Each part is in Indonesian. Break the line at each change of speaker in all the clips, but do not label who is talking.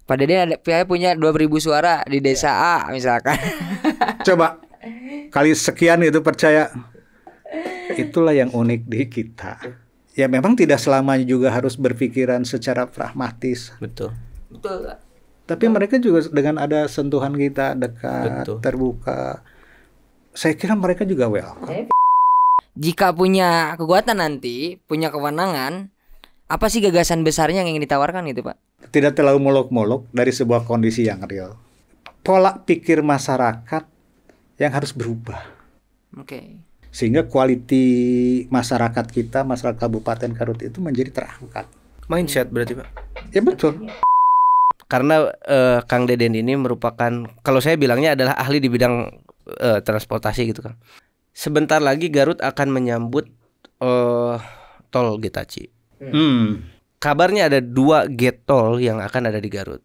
Pak Deden punya 2.000 suara di desa A misalkan.
Coba kali sekian itu percaya. Itulah yang unik di kita. Ya memang tidak selamanya juga harus berpikiran secara pragmatis.
Betul.
Betul.
Tapi mereka juga dengan ada sentuhan kita dekat,
Betul.
terbuka. Saya kira mereka juga welcome.
Jika punya kekuatan nanti, punya kewenangan, apa sih gagasan besarnya yang ingin ditawarkan gitu, Pak?
Tidak terlalu muluk-muluk dari sebuah kondisi yang real. Pola pikir masyarakat yang harus berubah.
Oke.
Sehingga kualiti masyarakat kita, masyarakat Kabupaten Garut itu menjadi terangkat.
Mindset berarti Pak.
Ya betul.
Karena Kang Deden ini merupakan, kalau saya bilangnya adalah ahli di bidang transportasi gitu Kang. Sebentar lagi Garut akan menyambut tol Getaci. Kabarnya ada 2 gate tol yang akan ada di Garut.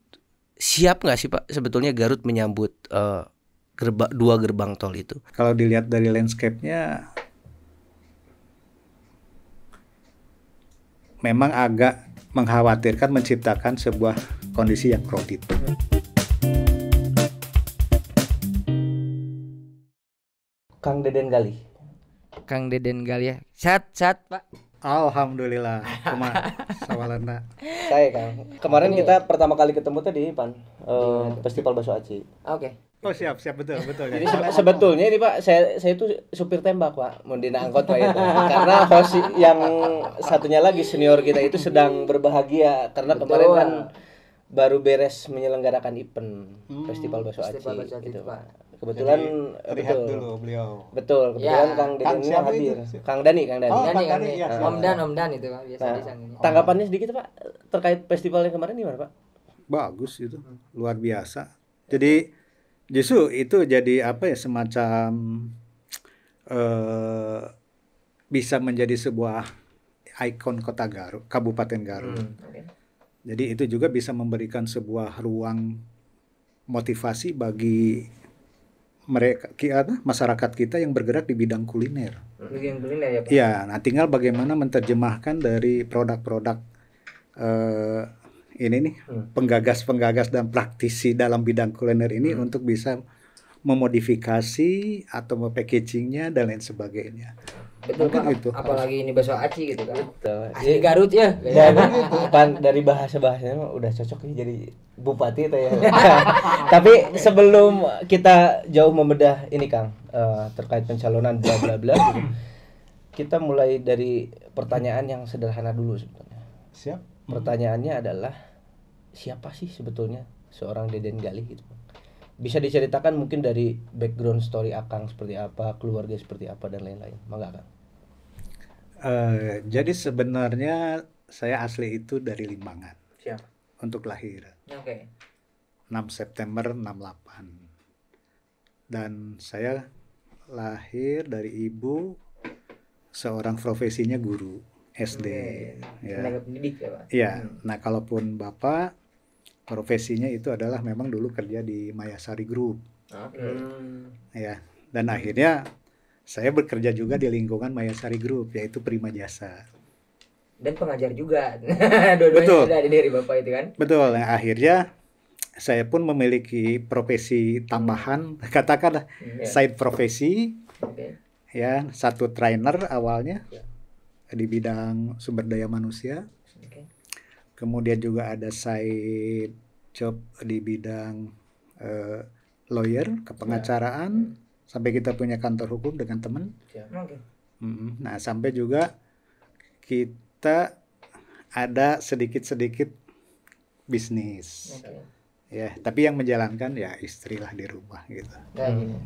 Siap nggak sih Pak sebetulnya Garut menyambut 2 gerbang tol itu?
Kalau dilihat dari landscape-nya, memang agak mengkhawatirkan menciptakan sebuah kondisi yang crowded.
Kang Deden Gali.
Kang Deden Gali ya. Sehat Pak.
Alhamdulillah. Sawalana.
Saya Kang. Kemarin kita pertama kali ketemu tadi Pan Festival Bakso Aci.
Oke.
Oh siap betul.
Jadi sebetulnya ini Pak, saya itu supir tembak Pak, mau dina angkot Pak itu. Karena host yang satunya lagi senior kita itu sedang berbahagia karena kemarin kan baru beres menyelenggarakan event Festival Bakso Aci gitu Pak. Kebetulan
Lihat dulu beliau.
Betul, kebetulan
Ya.
Kang Deden ini hadir.
Itu?
Kang Dani.
Oh,
Dani,
Kang Dani, ya.
Om Dan itu Pak biasa di sana.
Tanggapannya sedikit Pak terkait festival yang kemarin gimana Pak?
Bagus itu, luar biasa. Jadi justru itu jadi apa ya, semacam bisa menjadi sebuah ikon kota Garut, Kabupaten Garut. Jadi itu juga bisa memberikan sebuah ruang motivasi bagi mereka, masyarakat kita yang bergerak di bidang kuliner.
Bikin kuliner ya Pak.
Ya, nah tinggal bagaimana menerjemahkan dari produk-produk ini nih, penggagas dan praktisi dalam bidang kuliner ini untuk bisa memodifikasi atau packagingnya dan lain sebagainya.
Betul
Mungkin
Pak.
itu.
Apalagi ini bakso aci gitu kan.
Betul.
Asli Garut ya.
Dari bahasa-bahasanya udah cocok nih jadi bupati itu ya. Tapi sebelum kita jauh membedah ini Kang terkait pencalonan bla bla bla gitu, kita mulai dari pertanyaan yang sederhana dulu sebetulnya.
Siap.
Pertanyaannya adalah siapa sih sebetulnya seorang Deden Gali gitu. Bisa diceritakan mungkin dari background story Akang seperti apa, keluarga seperti apa dan lain-lain. Mangga Kang.
Jadi sebenarnya saya asli itu dari Limbangan.
Siap.
Untuk lahir.
Oke.
6 September 68. Dan saya lahir dari ibu seorang profesinya guru SD. Ya.
Tenaga pendidik ya Pak.
Iya. Nah, kalaupun Bapak profesinya itu adalah memang dulu kerja di Mayasari Group.
Oke.
Ya. Dan akhirnya saya bekerja juga di lingkungan Mayasari Group, yaitu Prima Jasa.
Dan pengajar juga. Dua-duanya
Betul.
ada dari Bapak itu kan.
Betul. Nah, akhirnya saya pun memiliki profesi tambahan, katakanlah side profesi.
Oke.
Ya, satu trainer awalnya di bidang sumber daya manusia.
Oke.
Kemudian juga ada side job di bidang lawyer, kepengacaraan, sampai kita punya kantor hukum dengan teman.
Oke.
Nah, sampai juga kita ada sedikit-sedikit bisnis.
Oke.
Ya, tapi yang menjalankan ya istrilah di rumah gitu.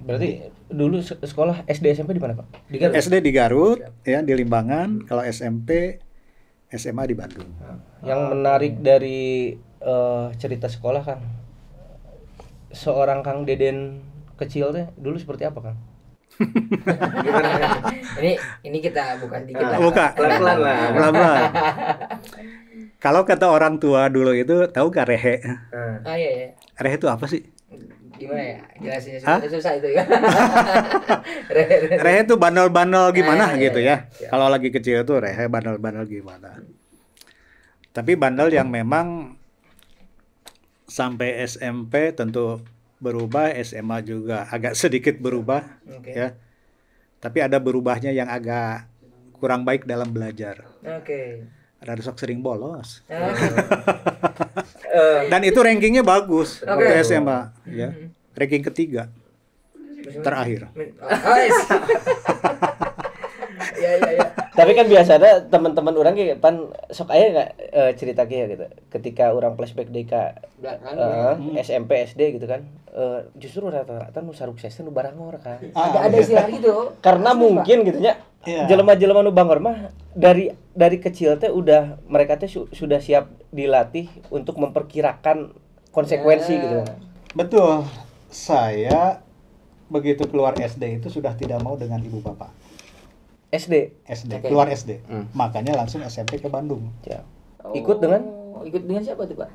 Berarti dulu sekolah SD SMP di mana Pak? Di Garut.
SD di Garut, ya di Limbangan. Kalau SMP, SMA di Bandung.
Yang menarik dari cerita sekolah Kang, seorang Kang Deden kecil teh dulu seperti apa Kang?
ini kita bukan dikit lah.
Buka.
Pelan-pelan lah.
Pelan-pelan. Kalau kata orang tua dulu itu, tahu gak rehe?
Oh iya.
Rehe itu apa sih?
Gimana ya? Jelasinnya susah itu ya.
Rehe itu bandel-bandel gimana gitu ya.
Siap.
Kalau lagi kecil itu rehe bandel-bandel gimana. Tapi bandel yang memang sampai SMP tentu berubah, SMA juga agak sedikit berubah, ya. Tapi ada berubahnya yang agak kurang baik dalam belajar. Ada sok sering bolos. Dan itu rankingnya bagus waktu SMA, ya. Ranking ketiga terakhir.
Tapi kan biasanya teman-teman orang kayak pan sok aya nggak cerita kayak gitu. Ketika orang flashback deui ka SMP SD gitu kan. Justru rata-rata nu sukses nu barangor kan.
Ada istilah gitu.
Karena mungkin gitu nya. Jelema-jelema nu bangor mah dari kecil teh udah mereka teh sudah siap dilatih untuk memperkirakan konsekuensi gitu.
Betul. Saya begitu keluar SD itu sudah tidak mau dengan ibu bapak. SD keluar SD. Makanya langsung SMP ke Bandung.
Ya. Ikut dengan
siapa tuh, Pak?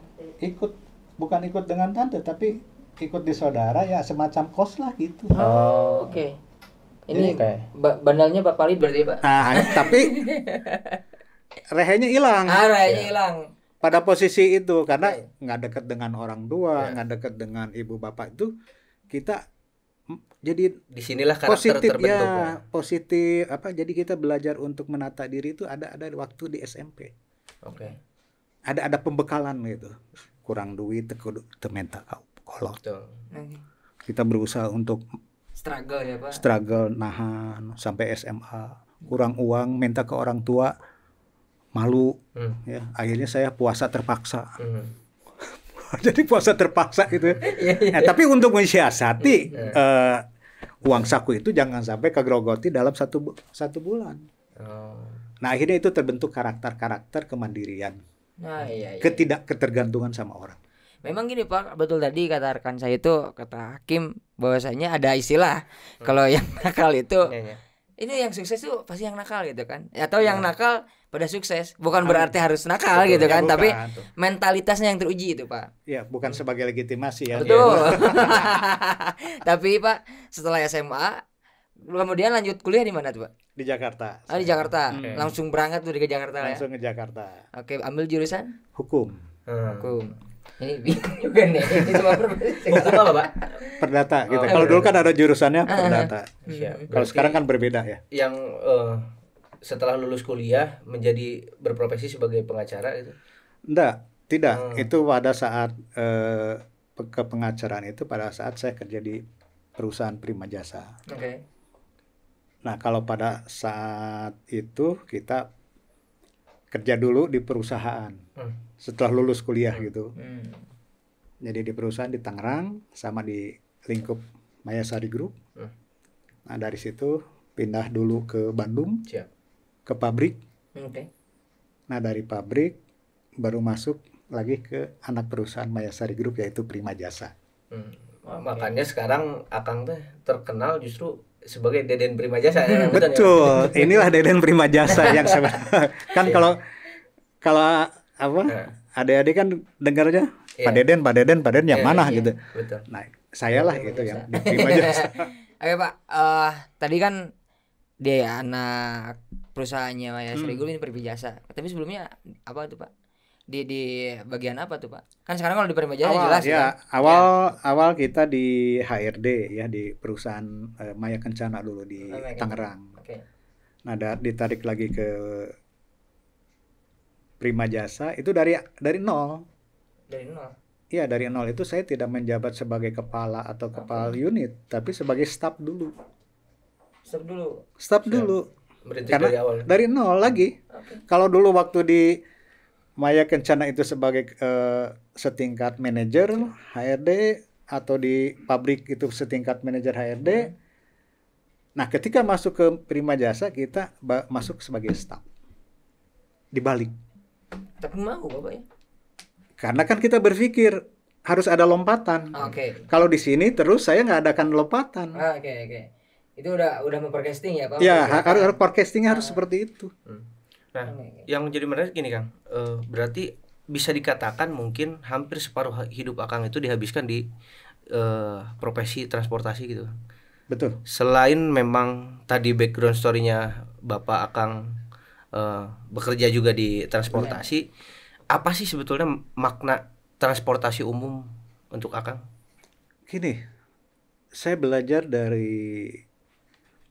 Bukan ikut dengan tante, tapi ikut di saudara, ya semacam kos lah gitu.
Oke. Ini bandalnya Pak Palid berarti, Pak?
Tapi rehenya hilang.
Rehenya hilang.
Pada posisi itu karena nggak dekat dengan orang tua, nggak dekat dengan ibu bapak itu, kita jadi
disinilah karakter terbentuk.
Positif apa? Jadi kita belajar untuk menata diri itu ada waktu di SMP. Ada pembekalan gitu. Kurang duit, tementa kolot. Kita berusaha untuk
struggle ya, Pak.
Struggle nahan sampai SMA. Kurang uang, minta ke orang tua, malu. Ya, akhirnya saya puasa terpaksa. Jadi puasa terpaksa gitu. Tapi untuk mensiasati uang saku itu jangan sampai kegrogoti dalam satu bulan. Nah, akhirnya itu terbentuk karakter kemandirian. Ketidakketergantungan sama orang.
Memang gini, Pak, betul tadi kata rekan saya itu, kata Hakim bahwasanya ada istilah kalau yang nakal itu ini yang sukses tuh pasti yang nakal gitu kan. Atau yang nakal pada sukses. Bukan berarti harus nakal gitu kan, tapi mentalitasnya yang teruji itu, Pak.
Ya, bukan sebagai legitimasi ya.
Betul. Tapi, Pak, setelah SMA kemudian lanjut kuliah di mana tuh, Pak?
Di Jakarta.
Di Jakarta. Langsung berangkat tuh ke Jakarta.
Langsung ke Jakarta.
Oke, ambil jurusan
Hukum.
Hukum. Ini bingung juga nih. Ini cuma
hukum apa, Pak?
Perdata gitu. Kalau dulu kan ada jurusannya perdata. Kalau sekarang kan berbeda ya.
Yang setelah lulus kuliah menjadi berprofesi sebagai pengacara itu?
Tidak. Itu pada saat kepengacaraan itu pada saat saya kerja di perusahaan Prima Jasa. Nah, kalau pada saat itu kita kerja dulu di perusahaan setelah lulus kuliah gitu. Jadi di perusahaan di Tangerang sama di lingkup Mayasari Group. Nah, dari situ pindah dulu ke Bandung. Ke pabrik. Nah, dari pabrik baru masuk lagi ke anak perusahaan Mayasari Group yaitu Prima Jasa.
Makanya sekarang Akang teh terkenal justru sebagai Deden Prima Jasa.
Betul. Inilah Deden Prima Jasa yang sebenarnya kan kalau apa? Adik-adik kan dengarnya Pak Deden yang mana gitu.
Betul.
Nah, saya lah gitu yang di Prima Jasa.
Oke, Pak. Tadi kan dia ya anak perusahaannya Mayasari Group ini Prima Jasa. Tapi sebelumnya apa tuh, Pak? Di bagian apa tuh, Pak? Kan sekarang kalau di Prima Jasa jelas ya.
Awal kita di HRD ya, di perusahaan Maya Kencana dulu di Tangerang. Nah, ditarik lagi ke Prima Jasa itu dari nol.
Dari nol.
Iya, dari nol itu saya tidak menjabat sebagai kepala atau kepala unit, tapi sebagai staf dulu. Staf dulu. Karena dari nol lagi. Kalau dulu waktu di Maya Kencana itu sebagai setingkat manajer HRD atau di pabrik itu setingkat manajer HRD. Nah, ketika masuk ke Prima Jasa kita masuk sebagai staf. Dibalik.
Tapi mau, Bapak ya?
Karena kan kita berpikir harus ada lompatan. Kalau di sini terus saya nggak adakan lompatan.
Itu udah mempercasting ya, Pak?
Ya, harus forecastingnya harus seperti itu.
Nah, yang jadi menarik gini, Kang. Berarti bisa dikatakan mungkin hampir separuh hidup Akang itu dihabiskan di profesi transportasi gitu.
Betul.
Selain memang tadi background story-nya Bapak Akang bekerja juga di transportasi, apa sih sebetulnya makna transportasi umum untuk Akang?
Gini, saya belajar dari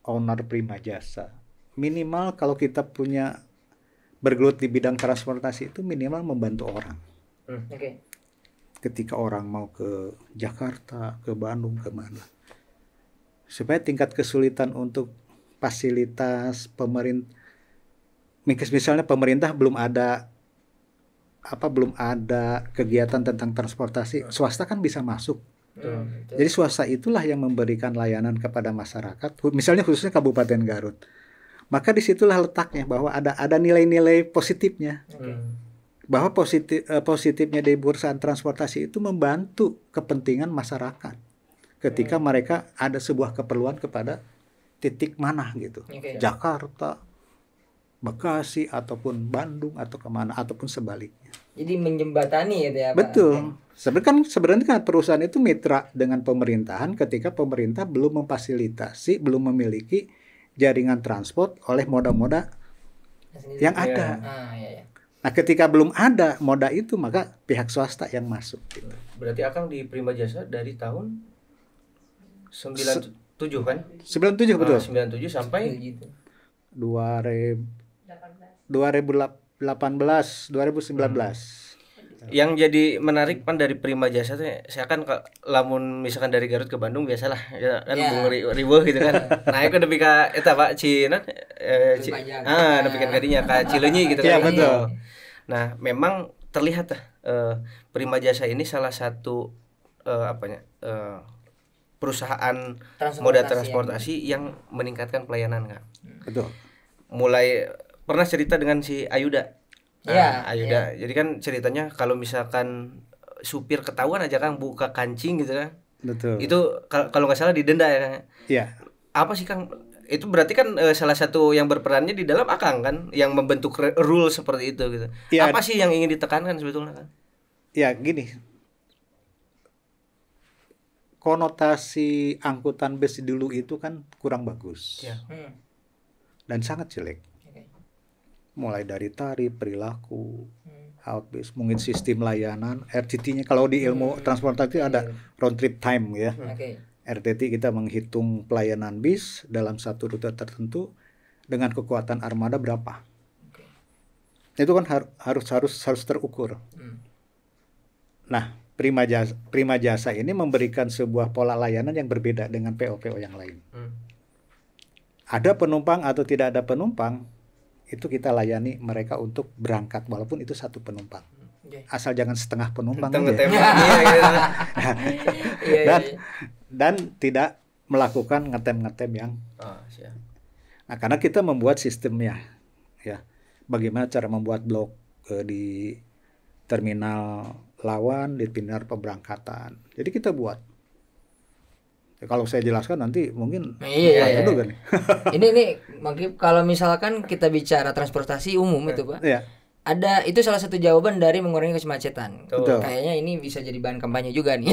owner Prima Jasa. Minimal kalau kita punya bergelut di bidang transportasi itu minimal membantu orang.
Oke.
Ketika orang mau ke Jakarta, ke Bandung, ke mana, supaya tingkat kesulitan untuk fasilitas pemerintah, misalnya pemerintah belum ada kegiatan tentang transportasi, swasta kan bisa masuk. Jadi swasta itulah yang memberikan layanan kepada masyarakat, misalnya khususnya Kabupaten Garut. Maka disitulah letaknya bahwa ada nilai-nilai positifnya. Bahwa positifnya di perusahaan transportasi itu membantu kepentingan masyarakat ketika mereka ada sebuah keperluan kepada titik mana gitu, Jakarta, Bekasi ataupun Bandung atau kemana ataupun sebaliknya.
Jadi menjembatani gitu ya Pak.
Betul. Sebenarnya kan perusahaan itu mitra dengan pemerintahan ketika pemerintah belum memfasilitasi, belum memiliki jaringan transport oleh moda-moda yang ada. Nah, ketika belum ada moda itu, maka pihak swasta yang masuk. Gitu.
Berarti Akang di Prima Jasa dari tahun 97 kan?
97 betul.
97 sampai
2019.
Yang jadi menarik pan dari Prima Jasa tuh, saya kan lamun misalkan dari Garut ke Bandung biasalah ya kan riweuh gitu kan. Nah, aku nepi ka eta Pak Cina nepi kan kadinya ka Cileunyi gitu kan.
Iya betul.
Nah, memang terlihat Prima Jasa ini salah satu perusahaan moda transportasi yang meningkatkan pelayanan Kak.
Betul.
Mulai pernah cerita dengan si Ayuda. Ayuda. Jadi kan ceritanya kalau misalkan supir ketahuan aja Kang buka kancing gitu kan.
Betul.
Itu kalau nggak salah didenda ya Kang.
Iya.
Apa sih Kang? Itu berarti kan salah satu yang berperannya di dalam Akang kan yang membentuk rule seperti itu gitu. Ya. Apa sih yang ingin ditekankan sebetulnya Kang?
Ya gini. Konotasi angkutan bus dulu itu kan kurang bagus. Ya. Dan sangat jelek. Mulai dari tarif, perilaku, outbus, mungkin sistem layanan, RTT-nya kalau di ilmu transportasi ada round trip time ya. RTT kita menghitung pelayanan bis dalam satu rute tertentu dengan kekuatan armada berapa. Itu kan harus terukur. Nah, Prima Jasa ini memberikan sebuah pola layanan yang berbeda dengan PO-PO yang lain. Ada penumpang atau tidak ada penumpang, itu kita layani mereka untuk berangkat walaupun itu satu penumpang. Asal jangan setengah penumpang dan tidak melakukan ngetem yang nah, karena kita membuat sistemnya ya, bagaimana cara membuat blok di terminal lawan, di terminal pemberangkatan. Jadi kita buat. Kalau saya jelaskan nanti mungkin
iya. Kan? ini mungkin kalau misalkan kita bicara transportasi umum itu Pak. Iya. Ada itu salah satu jawaban dari mengurangi kemacetan.
Betul.
Kayaknya ini bisa jadi bahan kampanye juga nih.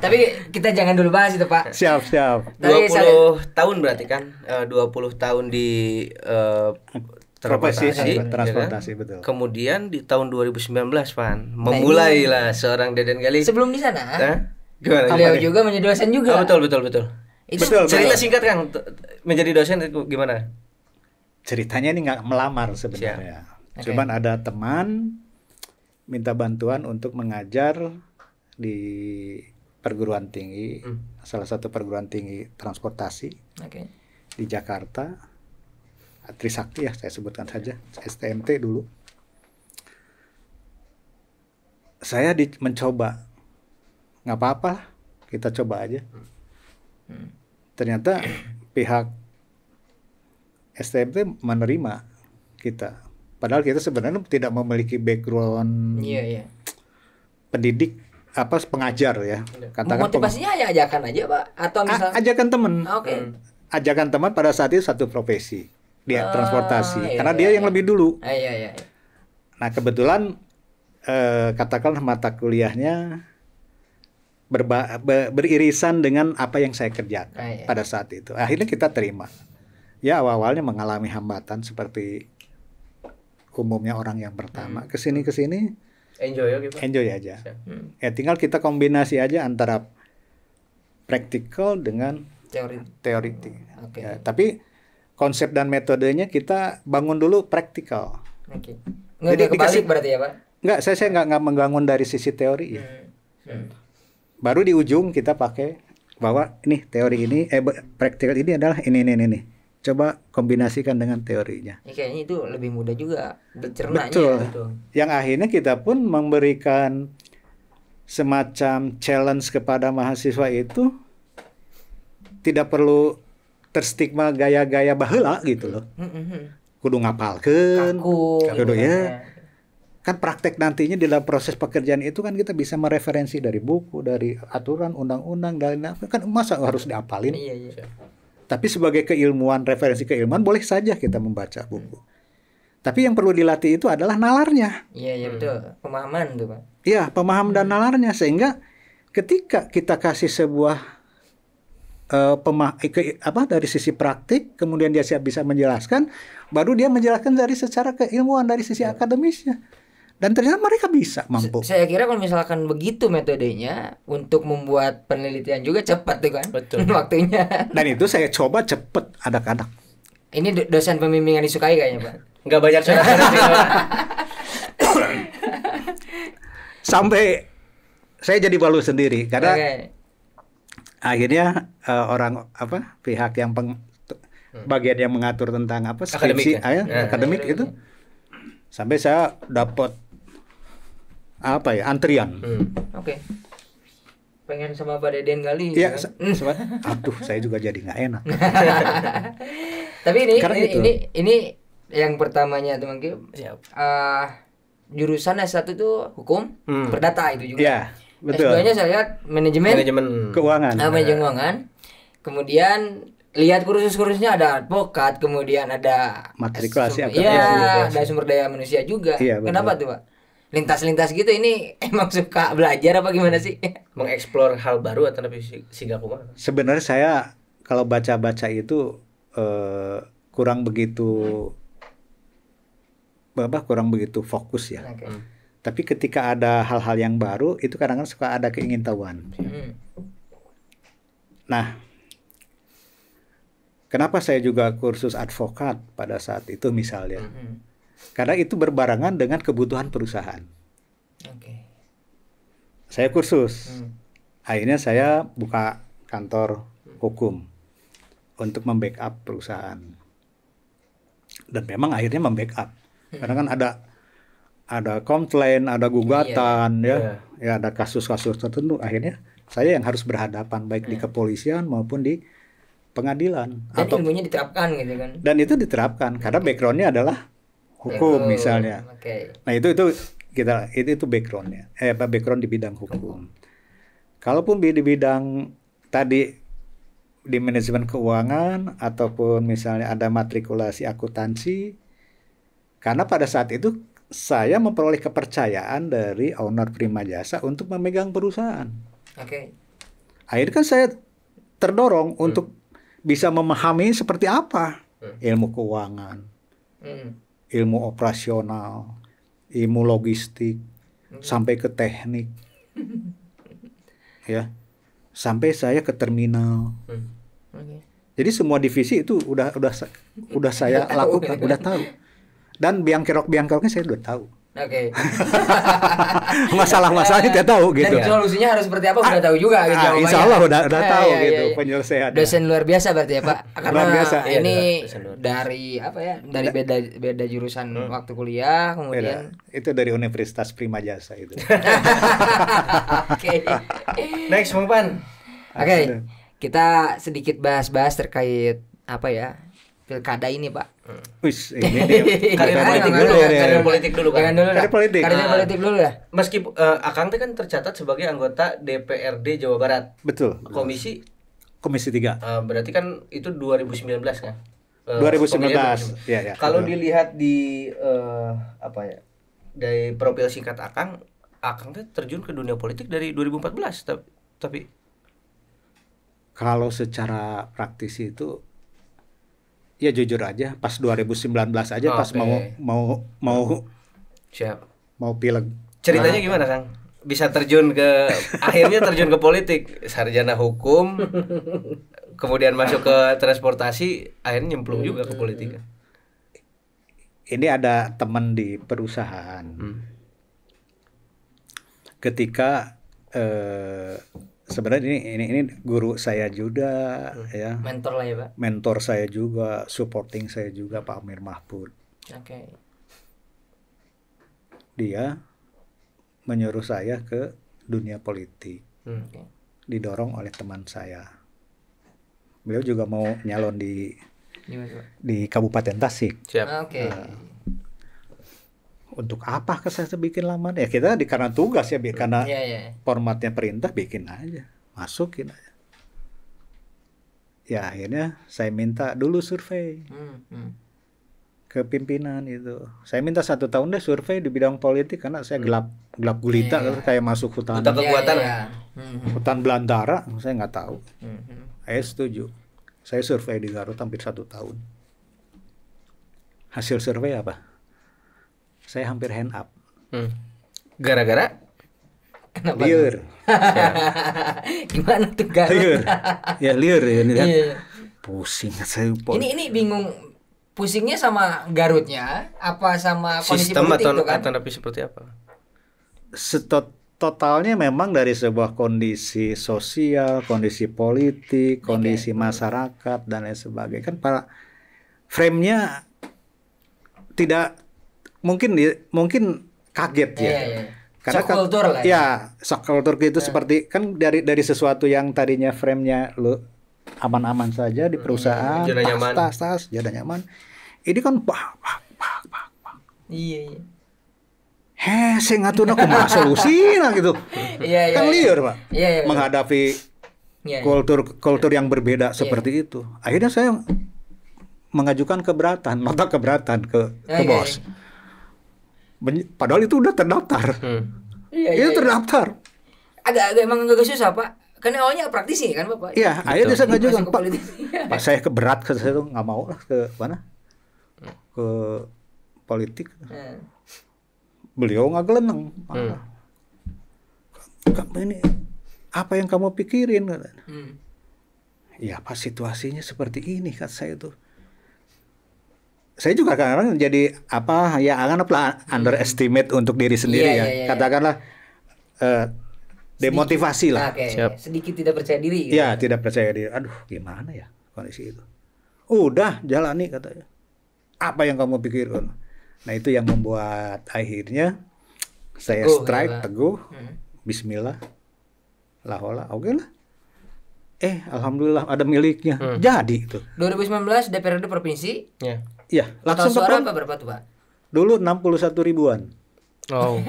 Tapi kita jangan dulu bahas itu Pak.
Siap.
20 tahun berarti kan 20 tahun di
transportasi betul.
Kemudian di tahun 2019 Pan memulailah seorang Deden Gali.
Sebelum di sana.
Gimana?
Beliau juga menjadi dosen juga.
Betul. Itu cerita
betul.
singkat Kang menjadi dosen itu gimana?
Ceritanya ini nggak melamar sebenarnya. Cuman ada teman minta bantuan untuk mengajar di perguruan tinggi, salah satu perguruan tinggi transportasi di Jakarta, Trisakti ya saya sebutkan saja, STMT dulu. Saya mencoba. Nggak apa-apa, kita coba aja. Ternyata pihak STMT menerima kita. Padahal kita sebenarnya tidak memiliki background pendidik pengajar ya.
Katakan motivasinya ajakan aja Pak atau misalnya
ajakan teman. Ajakan teman pada saat itu satu profesi dia transportasi karena dia yang lebih dulu. Nah kebetulan katakanlah mata kuliahnya beririsan dengan apa yang saya kerjakan pada saat itu. Akhirnya kita terima. Ya awalnya mengalami hambatan seperti umumnya orang yang pertama. Kesini Enjoy aja. Ya tinggal kita kombinasi aja antara praktikal dengan teoritik. Ya, tapi konsep dan metodenya kita bangun dulu praktikal.
Jadi kebalik berarti ya Pak?
Enggak, saya nggak membangun dari sisi teori ya. Baru di ujung kita pakai bahwa ini teori ini, praktikal ini adalah ini. Coba kombinasikan dengan teorinya.
Kayaknya itu lebih mudah juga dicernanya.
Betul.
Gitu.
Yang akhirnya kita pun memberikan semacam challenge kepada mahasiswa itu tidak perlu terstigma gaya-gaya baheula gitu loh. Kudu ngapalkeun. Kudu ya. Kan praktek nantinya di dalam proses pekerjaan itu kan kita bisa mereferensi dari buku, dari aturan, undang-undang, dan kan masa harus diapalin.
Iya.
Tapi sebagai keilmuan, referensi keilmuan boleh saja kita membaca buku. Tapi yang perlu dilatih itu adalah nalarnya.
Iya betul. Pemahaman tuh Pak.
Iya, pemahaman dan nalarnya, sehingga ketika kita kasih sebuah dari sisi praktik, kemudian dia siap bisa menjelaskan, baru dia menjelaskan dari secara keilmuan, dari sisi akademisnya. Dan ternyata mereka bisa mampu.
Saya kira kalau misalkan begitu metodenya, untuk membuat penelitian juga cepat tuh kan.
Betul.
Waktunya.
Dan itu saya coba cepet anak-anak.
Ini dosen pembimbingan disukai kayaknya Pak.
Nggak banyak
Sampai saya jadi malu sendiri karena akhirnya pihak yang bagian yang mengatur tentang skripsi akademik itu sampai saya dapat antrian.
Pengen sama Pak Deden kali.
Iya. Aduh, saya juga jadi nggak enak.
Tapi ini yang pertamanya teman Kim. Jurusan S1 itu hukum, perdata itu juga.
Iya, betul.
S2-nya saya lihat manajemen
keuangan.
Manajemen keuangan. Kemudian lihat kursus-kursusnya ada advokat, kemudian ada
matrikulasi
ada sumber daya manusia juga.
Iya,
kenapa tuh Pak? Lintas-lintas gitu ini emang suka belajar apa gimana sih?
Mengeksplor hal baru atau lebih sigap kumaha?
Sebenarnya saya kalau baca-baca itu kurang begitu fokus ya. Tapi ketika ada hal-hal yang baru itu kadang-kadang suka ada keingintahuan. Nah, kenapa saya juga kursus advokat pada saat itu misalnya? Karena itu berbarengan dengan kebutuhan perusahaan. Saya kursus. Akhirnya saya buka kantor hukum untuk membackup perusahaan. Dan memang akhirnya membackup. Karena kan ada komplain, ada gugatan, ya ada kasus-kasus tertentu. Akhirnya saya yang harus berhadapan baik di kepolisian maupun di pengadilan.
Dan ilmunya diterapkan gitu kan?
Dan itu diterapkan karena backgroundnya adalah hukum misalnya. Nah itu backgroundnya, background di bidang hukum. Kalaupun di bidang tadi di manajemen keuangan ataupun misalnya ada matrikulasi akuntansi, karena pada saat itu saya memperoleh kepercayaan dari owner Prima Jasa untuk memegang perusahaan. Akhirnya kan saya terdorong untuk bisa memahami seperti apa ilmu keuangan, ilmu operasional, ilmu logistik, sampai ke teknik, ya, sampai saya ke terminal. Jadi semua divisi itu udah saya lakukan, udah tahu. Dan biang-keroknya saya udah tahu. Masalah-masalahnya tidak tahu gitu.
Dan solusinya harus seperti apa udah tahu juga gitu.
Insya Allah udah tahu gitu penyelesaiannya.
Dosen luar biasa berarti ya Pak. Karena
luar biasa.
Ini dari dari beda jurusan waktu kuliah, kemudian
itu dari Universitas Prima Jasa itu.
Next Bang Pan.
Kita sedikit bahas-bahas terkait pilkada ini Pak.
Karir politik dulu.
Karir politik dulu ya.
Meskipun Akang kan tercatat sebagai anggota DPRD Jawa Barat.
Betul.
Komisi
3.
Berarti kan itu 2019 kan?
2019. Ya.
Kalau dilihat di dari profil singkat Akang tuh terjun ke dunia politik dari 2014 tapi
kalau secara praktisi itu ya jujur aja pas 2019 aja pas mau
siap.
Mau pileg
Ceritanya gimana, Kang? Bisa akhirnya terjun ke politik, sarjana hukum, kemudian masuk ke transportasi, akhirnya nyemplung juga ke politik.
Ini ada teman di perusahaan. Ketika sebenarnya ini guru saya juga, ya.
Mentor lah ya, Pak.
Mentor saya juga, supporting saya juga, Pak Amir Mahfud.
Oke.
Dia menyuruh saya ke dunia politik, didorong oleh teman saya. Beliau juga mau nyalon di Kabupaten Tasik.
Siap.
Oke.
Untuk apa saya bikin laman? Ya kita karena tugas ya, karena formatnya perintah bikin aja, masukin aja. Ya akhirnya saya minta dulu survei. Ke pimpinan itu. Saya minta 1 tahun deh survei di bidang politik karena saya gelap gulita kayak masuk hutan.
Hutan kekuatan
Hutan belantara, saya nggak tahu. Saya setuju. Saya survei di Garut hampir 1 tahun. Hasil survei apa? Saya hampir hand up.
Gara-gara?
Liur.
Gimana tuh Garut?
Liur. Ya liur ya. Pusing saya.
Ini bingung. Pusingnya sama Garutnya apa sama kondisi
sistem
politik
atau
kan?
tapi seperti apa?
Totalnya memang dari sebuah kondisi sosial, kondisi politik, kondisi masyarakat dan lain sebagainya. Kan para frame-nya tidak mungkin kaget ya. Karena
shock culture lah
ya. Shock culture gitu seperti kan dari sesuatu yang tadinya frame-nya lo aman-aman saja di perusahaan, tas, jalan nyaman. Ini kan
Iya.
Saya ngatur kumaha solusina gitu. Kan liar, Pak. Menghadapi kultur yang berbeda seperti itu. Akhirnya saya mengajukan nota keberatan ke bos. Padahal itu udah terdaftar. Itu terdaftar.
Agak emang agak susah, Pak. Karena awalnya praktisi kan Bapak?
Iya, akhirnya saya ngajukan Pak saya keberat, saya tuh nggak mau lah ke mana, ke politik. Beliau nggak geleneng. Ini apa yang kamu pikirin? Ya apa situasinya seperti ini kan saya tuh. Saya juga kadang-kadang jadi underestimate untuk diri sendiri ya. Katakanlah demotivasi lah.
Sedikit tidak percaya diri.
Ya, tidak percaya diri. Aduh, gimana ya kondisi itu. Udah, jalani katanya. Apa yang kamu pikirkan? Nah, itu yang membuat akhirnya saya strike teguh. Bismillah. Lahola, oke lah. Alhamdulillah ada miliknya. Jadi itu.
2019 DPRD provinsi.
Iya, langsung
suara berapa tuh, Pak?
Dulu 61 ribuan.
Wow.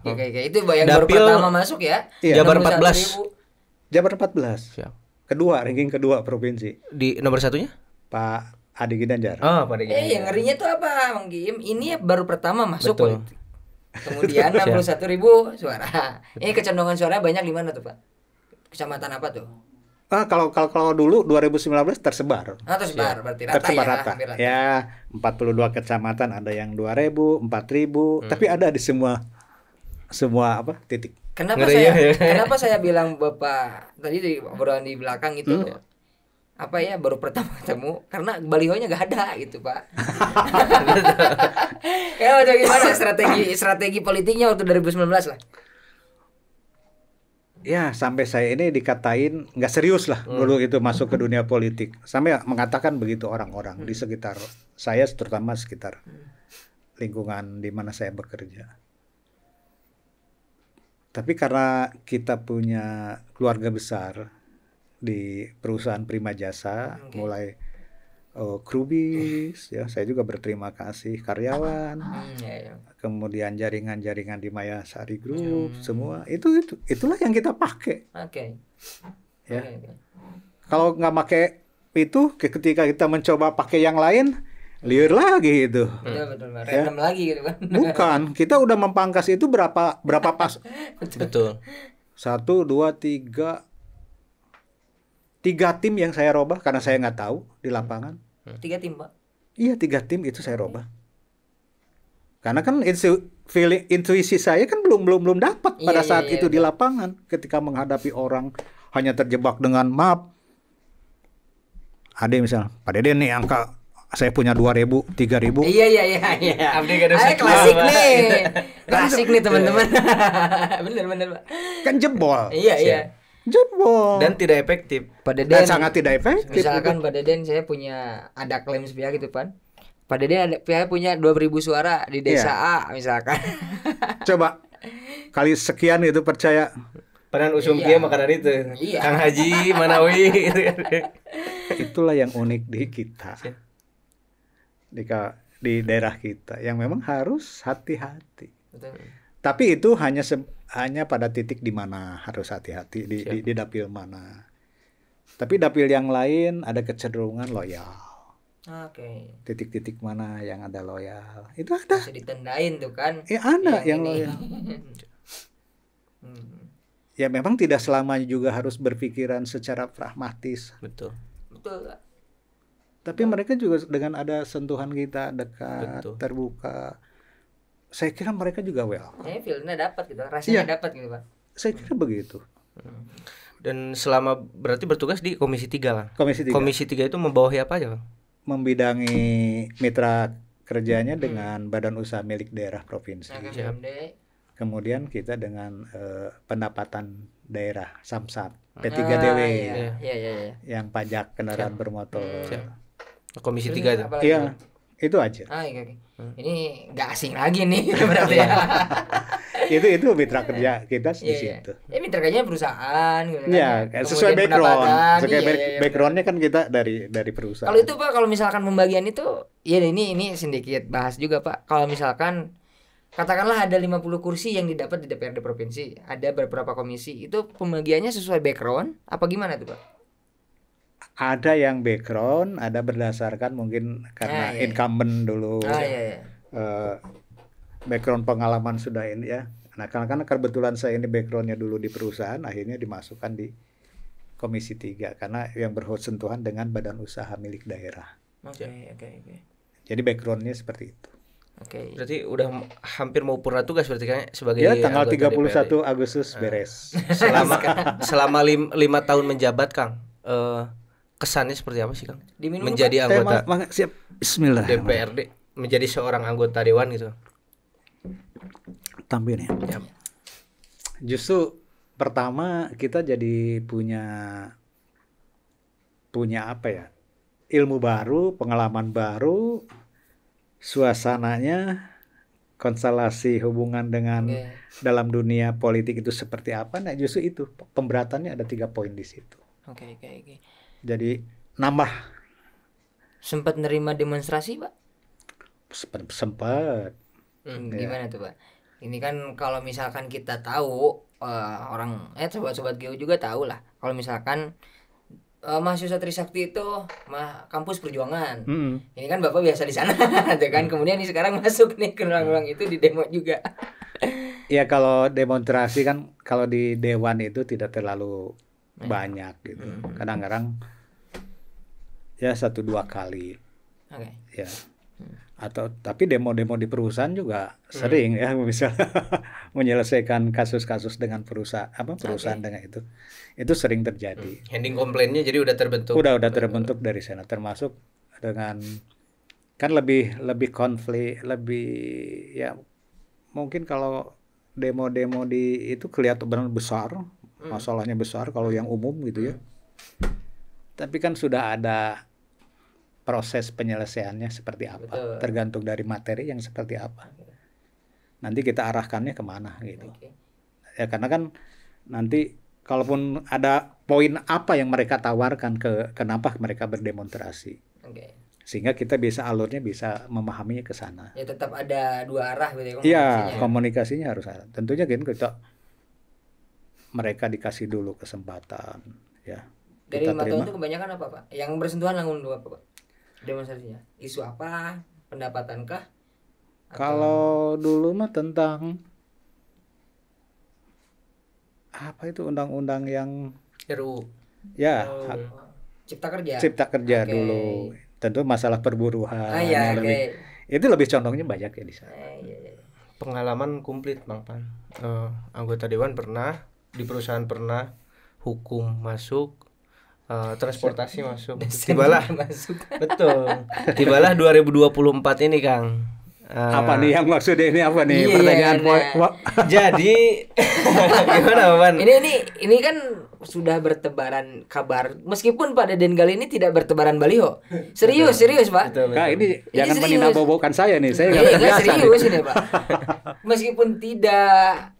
Kayak itu yang baru pertama masuk ya.
Jabar 14.
Jabar 14. Siap. Ranking kedua provinsi.
Di nomor satunya?
Pak Adi Ginanjar.
Oh, Pak Adi Ginanjar.
Yang ngerinya tuh apa, Bang Gim? Ini baru pertama masuk politik. Kemudian 61.000 suara. Ini kecenderungan suara banyak di mana tuh, Pak? Kecamatan apa tuh?
Kalau dulu 2019 tersebar.
Tersebar berarti rata.
Tersebar rata. Ya, 42 kecamatan, ada yang 2.000, 4.000, tapi ada di semua titik.
Kenapa saya bilang Bapak tadi di obrolan di belakang itu baru pertama ketemu karena balihonya nggak ada gitu, Pak. Ya gimana strategi politiknya waktu 2019 lah.
Ya, sampai saya ini dikatain nggak serius lah dulu itu masuk ke dunia politik. Sampai mengatakan begitu orang-orang di sekitar saya, terutama sekitar lingkungan di mana saya bekerja. Tapi karena kita punya keluarga besar di perusahaan Prima Jasa, mulai Krubis, ya saya juga berterima kasih, karyawan, kemudian jaringan-jaringan di Maya Sari Group, semua itulah yang kita pakai. Kalau nggak pakai itu, ketika kita mencoba pakai yang lain, liur lagi itu.
Random lagi gitu kan.
Bukan, kita udah mempangkas itu berapa pas?
Betul.
1, 2, 3 tim yang saya robah karena saya nggak tahu di lapangan.
3 tim, Pak?
Iya, 3 tim itu saya robah. Karena kan itu feeling intuisi saya kan belum dapat pada
Iya,
saat
iya,
itu
iya.
di lapangan ketika menghadapi orang hanya terjebak dengan maaf. Ada misal, Pak Deden nih angka saya punya 2.000, 3.000.
Iya.
Abdi gak ada
Ah,
sakit
klasik
Pak.
nih. Klasik nih teman-teman. Bener Pak.
Kan jebol.
Iya.
Jebol.
Dan tidak efektif.
Pak
Dan
Deden.
sangat tidak efektif.
Misalkan Pak Deden saya punya ada klaim sepihak gitu Pan. Pak Deden ada pihak punya 2.000 suara di desa A misalkan.
Coba kali sekian itu percaya.
Padahal usung
Iya.
dia makanan itu.
Iya.
Kang Haji, Manawi gitu kan.
Itulah yang unik di kita. Di daerah kita yang memang harus hati-hati.
Betul.
Tapi itu hanya pada titik di mana harus hati-hati di dapil mana. Tapi dapil yang lain ada kecenderungan loyal.
Oke.
Titik-titik mana yang ada loyal itu ada.
Bisa ditendain tuh kan.
Ya ada yang
ini.
loyal. Ya memang tidak selamanya juga harus berpikiran secara pragmatis.
Betul.
Betul. Kak.
Tapi mereka juga dengan ada sentuhan kita dekat,
Betul.
terbuka. Saya kira mereka juga
Saya feel-nya dapat gitu, rasanya dapat gitu, Pak.
Saya kira begitu.
Dan selama berarti bertugas di Komisi 3 lah.
Komisi 3
Komisi 3 itu membawahi apa aja, Bang?
membidangi mitra kerjanya dengan badan usaha milik daerah provinsi.
KPMD.
Kemudian kita dengan pendapatan daerah Samsat P3DW
Iya.
yang pajak kendaraan bermotor.
Komisi
Terus
3 itu.
apa lagi,
Iya,
Pak?
itu aja.
Oke. Ini nggak asing lagi nih berarti ya.
Itu mitra kerja kita di
Iya.
situ.
Ya mitra kerjanya perusahaan gitu kan.
Iya, sesuai
Kemudian
background.
pendapatan,
Sesuai
iya.
backgroundnya kan kita dari perusahaan.
Kalau itu Pak, kalau misalkan pembagian itu, ya ini sedikit bahas juga Pak. Kalau misalkan katakanlah ada 50 kursi yang didapat di DPRD provinsi, ada beberapa komisi, itu pembagiannya sesuai background apa gimana tuh Pak?
Ada yang background, ada berdasarkan mungkin karena
iya.
incumbent dulu.
Iya.
Background pengalaman sudah ini ya. Nah, karena kebetulan saya ini backgroundnya dulu di perusahaan, akhirnya dimasukkan di Komisi 3 karena yang bersentuhan dengan badan usaha milik daerah.
Oke.
Jadi backgroundnya seperti itu.
Oke.
Berarti udah hampir mau purna tugas berarti kan sebagai
Ya, tanggal
anggota
31
DPRD.
Agustus beres.
Selama 5 tahun menjabat, Kang. Kesannya seperti apa sih, Kang?
Diminum,
Menjadi anggota
Siap. Bismillah.
DPRD, menjadi seorang anggota dewan gitu.
Tampil ya. Justru pertama kita jadi punya apa ya? Ilmu baru, pengalaman baru, suasananya, konstelasi hubungan dengan dalam dunia politik itu seperti apa? Nah, justru itu pemberatannya ada 3 poin di situ.
Oke.
Jadi nambah
Sempat nerima demonstrasi Pak?
sempat.
Gimana tuh Pak? Ini kan kalau misalkan kita tahu orang sobat-sobat Geo juga tahu lah. Kalau misalkan mahasiswa Trisakti itu kampus perjuangan. Ini kan Bapak biasa di sana, tuh kan. Kemudian ini sekarang masuk nih ke ruang-ruang itu di demo juga.
Ya kalau demonstrasi kan kalau di dewan itu tidak terlalu banyak gitu. Kadang-kadang ya 1-2 kali.
Oke.
Ya. Tapi demo-demo di perusahaan juga sering ya, misalnya menyelesaikan kasus-kasus dengan perusahaan dengan itu sering terjadi.
Handing komplainnya jadi udah terbentuk.
Udah terbentuk dari sana, termasuk dengan kan lebih konflik, lebih ya mungkin kalau demo-demo di itu kelihatan benar besar, masalahnya besar kalau yang umum gitu ya. Tapi kan sudah ada proses penyelesaiannya seperti apa. Betul. Tergantung dari materi yang seperti apa. Nanti kita arahkannya kemana gitu. Ya karena kan nanti kalaupun ada poin apa yang mereka tawarkan kenapa mereka berdemonstrasi. Sehingga kita alurnya bisa memahaminya ke sana.
Ya tetap ada 2 arah gitu ya.
Iya, komunikasinya harus ada. Tentunya kan mereka dikasih dulu kesempatan ya.
Dari 5 tahun itu kebanyakan apa Pak? Yang bersentuhan langsung apa Pak? Demonstrasinya isu apa, pendapatankah?
Kalau dulu mah tentang apa itu undang-undang yang
RUU
ya cipta kerja dulu, tentu masalah perburuan itu lebih condongnya banyak ya di sana.
pengalaman komplit Bang Pan. Anggota dewan pernah, di perusahaan pernah, hukum masuk, transportasi masuk. Tibalah
masuk.
betul. Tibalah 2024 ini Kang.
Apa nih yang maksudnya ini apa nih?
Iya,
Pertanyaan
Jadi gimana Pan?
Ini kan sudah bertebaran kabar, meskipun Pak Deden kali ini tidak bertebaran baliho. Serius Pak.
Betul.
Kak, ini jangan
serius.
meninabobokan saya nih. Saya
Ini
nggak
nggak
biasa nih.
serius ini Pak. Meskipun tidak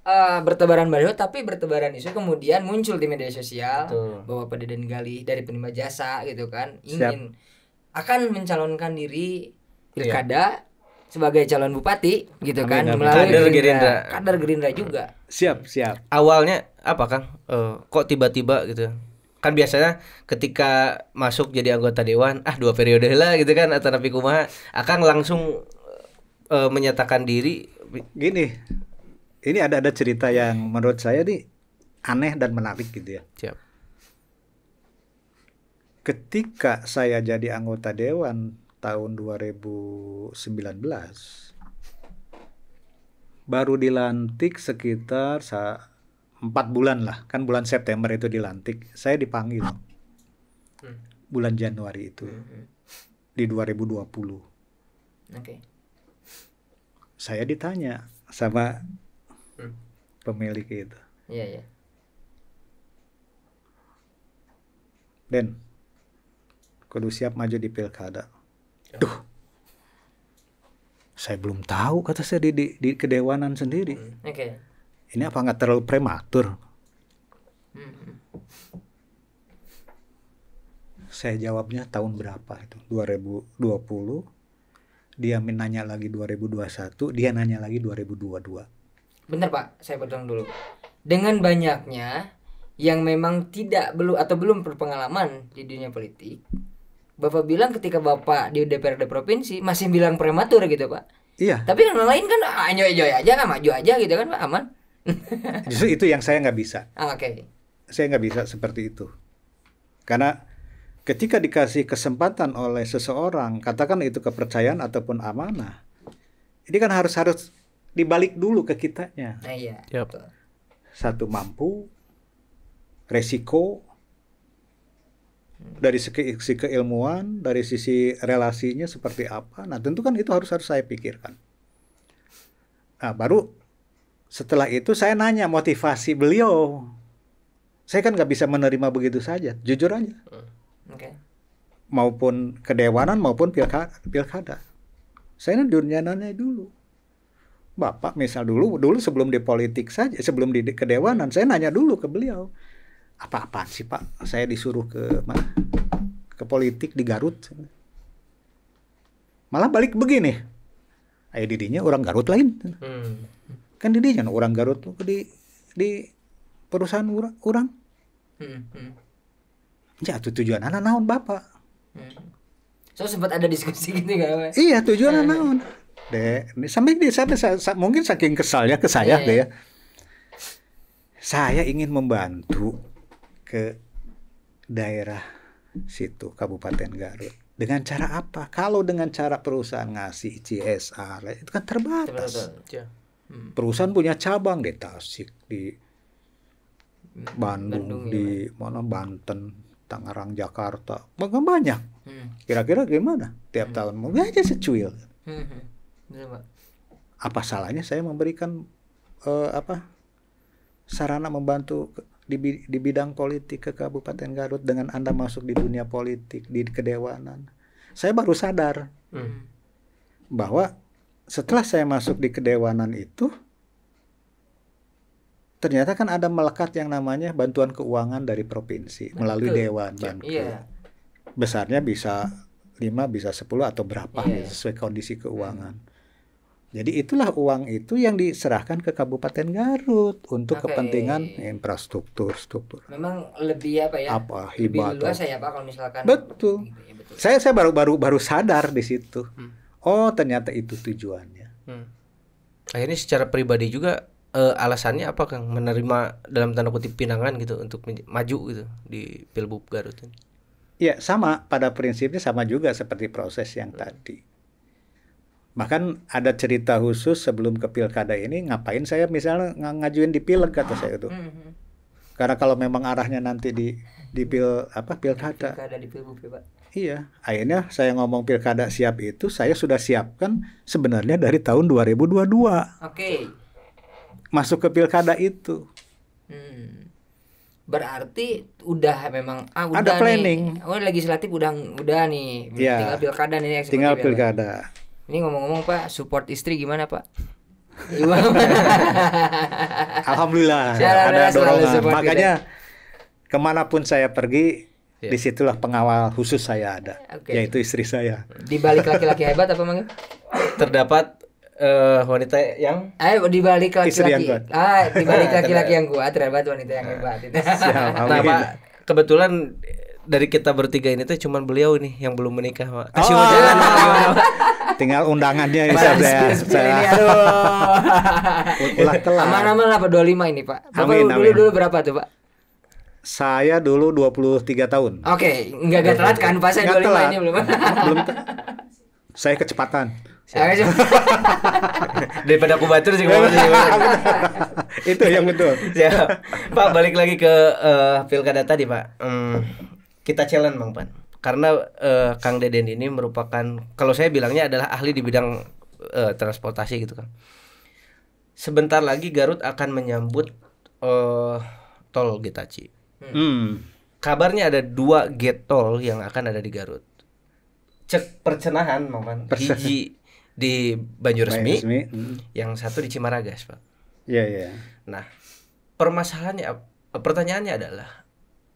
bertebaran baliho, tapi bertebaran isu kemudian muncul di media sosial.
Betul.
Bahwa Pak Deden Gali dari penerima jasa gitu kan ingin akan mencalonkan diri pilkada sebagai calon bupati gitu kan,
Amin.
melalui
Kader
kader Gerindra juga.
Siap.
Awalnya apa Kang? Kok tiba-tiba gitu? Kan biasanya ketika masuk jadi anggota dewan, 2 periode lah gitu kan, atau napi kumaha, Akang langsung menyatakan diri.
Gini, ini ada cerita yang menurut saya nih aneh dan menarik gitu ya.
Siap.
Ketika saya jadi anggota dewan tahun 2019, baru dilantik sekitar 4 bulan lah, kan bulan September itu dilantik. Saya dipanggil bulan Januari itu di 2020.
Oke.
Saya ditanya sama pemilik itu,
Iya.
Den, kudu siap maju di pilkada. Duh, saya belum tahu, kata saya di kedewanan sendiri.
Oke.
Ini apa nggak terlalu prematur? Saya jawabnya tahun berapa itu? 2020. Dia nanya lagi 2021. Dia nanya lagi 2022.
Bentar Pak, saya potong dulu. Dengan banyaknya yang memang belum berpengalaman di dunia politik, Bapak bilang ketika Bapak di DPRD provinsi masih bilang prematur gitu Pak.
Iya.
Tapi yang lain kan enjoy aja kan, maju aja gitu kan Pak, aman.
Justru itu yang saya nggak bisa.
Oke.
Saya nggak bisa seperti itu. Karena ketika dikasih kesempatan oleh seseorang, katakan itu kepercayaan ataupun amanah, ini kan harus dibalik dulu ke kitanya.
Nah iya.
Yep.
Betul.
Satu, mampu, resiko, dari sisi keilmuan, dari sisi relasinya seperti apa. Nah tentu kan itu harus saya pikirkan. Nah baru setelah itu saya nanya motivasi beliau. Saya kan nggak bisa menerima begitu saja, jujur aja.
Oke.
Maupun kedewanan maupun pilkada. Saya nanya dulu. Bapak misal dulu sebelum di politik saja, sebelum di kedewanan, saya nanya dulu ke beliau. Apa-apaan sih Pak? Saya disuruh ke politik di Garut. Malah balik begini. Ayo didinya orang Garut lain. Kan didinya orang Garut tuh di perusahaan orang. Ya tujuan anak naon Bapak.
So sempat ada diskusi gitu kan Pak?
Iya tujuan anak naon. Sampai mungkin saking kesalnya ke saya deh ya. Saya ingin membantu ke daerah situ Kabupaten Garut. Dengan cara apa? Kalau dengan cara perusahaan ngasih CSR itu kan terbatas. Perusahaan punya cabang di Tasik, di Bandung, di mana Banten, Tangerang, Jakarta, banyak. Kira-kira gimana? Tiap tahun mau aja secuil. Apa salahnya saya memberikan sarana membantu di bidang politik ke Kabupaten Garut dengan Anda masuk di dunia politik, di kedewanan. Saya baru sadar bahwa setelah saya masuk di kedewanan itu, ternyata kan ada melekat yang namanya bantuan keuangan dari provinsi melalui Dewan Banku.
Iya.
Besarnya bisa 5, bisa 10 atau berapa ya, sesuai kondisi keuangan. Jadi itulah uang itu yang diserahkan ke Kabupaten Garut untuk kepentingan infrastruktur.
Memang lebih apa ya? Lebih luas ya Pak kalau misalkan.
Betul. Gitu, ya, betul. Saya baru sadar di situ. Oh ternyata itu tujuannya.
Akhirnya secara pribadi juga alasannya apa Kang? Menerima dalam tanda kutip pinangan gitu untuk maju gitu di Pilbub Garut ini.
Ya sama, pada prinsipnya sama juga seperti proses yang tadi. Bahkan ada cerita khusus sebelum ke pilkada ini, ngapain saya misalnya ngajuin di pileg kata saya itu. Karena kalau memang arahnya nanti di pilkada.
Pilkada di Pilgub ya, Pak.
Iya, akhirnya saya ngomong pilkada siap itu saya sudah siapkan sebenarnya dari tahun 2022.
Oke.
Masuk ke pilkada itu.
Berarti udah memang udah
ada planning.
Nih. Oh, legislatif udah nih.
Ya,
tinggal pilkada nih eksekutif.
Tinggal
ya,
pilkada.
Pak. Ini ngomong-ngomong Pak, support istri gimana Pak?
Alhamdulillah ada dorongan. Makanya kemanapun saya pergi, disitulah pengawal khusus saya ada, yaitu istri saya.
Di balik laki-laki hebat apa Mang?
Terdapat wanita yang
di balik laki-laki. Di balik laki-laki yang kuat terdapat wanita yang hebat.
Nah, Pak, kebetulan dari kita bertiga ini tuh cuman beliau nih yang belum menikah, Pak. Kasih undangan
tinggal undangannya ini saya.
Aman-aman lah Pak 25 ini Pak. Bapak dulu berapa tuh Pak?
Saya dulu 23 tahun.
Oke, enggak telat kan Pak, saya 25 ini belum.
Saya kecepatan.
Daripada aku batur sih
Itu yang betul.
Siap. Pak, balik lagi ke pilkada tadi Pak. Kita challenge Bang Pan. Karena Kang Deden ini merupakan, kalau saya bilangnya adalah ahli di bidang transportasi gitu kan. Sebentar lagi Garut akan menyambut tol Getaci. Kabarnya ada 2 gate tol yang akan ada di Garut. Cek percenahan Bang Pan. Hiji di Banjuresmi, yang satu di Cimaragas, Pak.
Iya.
Nah, pertanyaannya adalah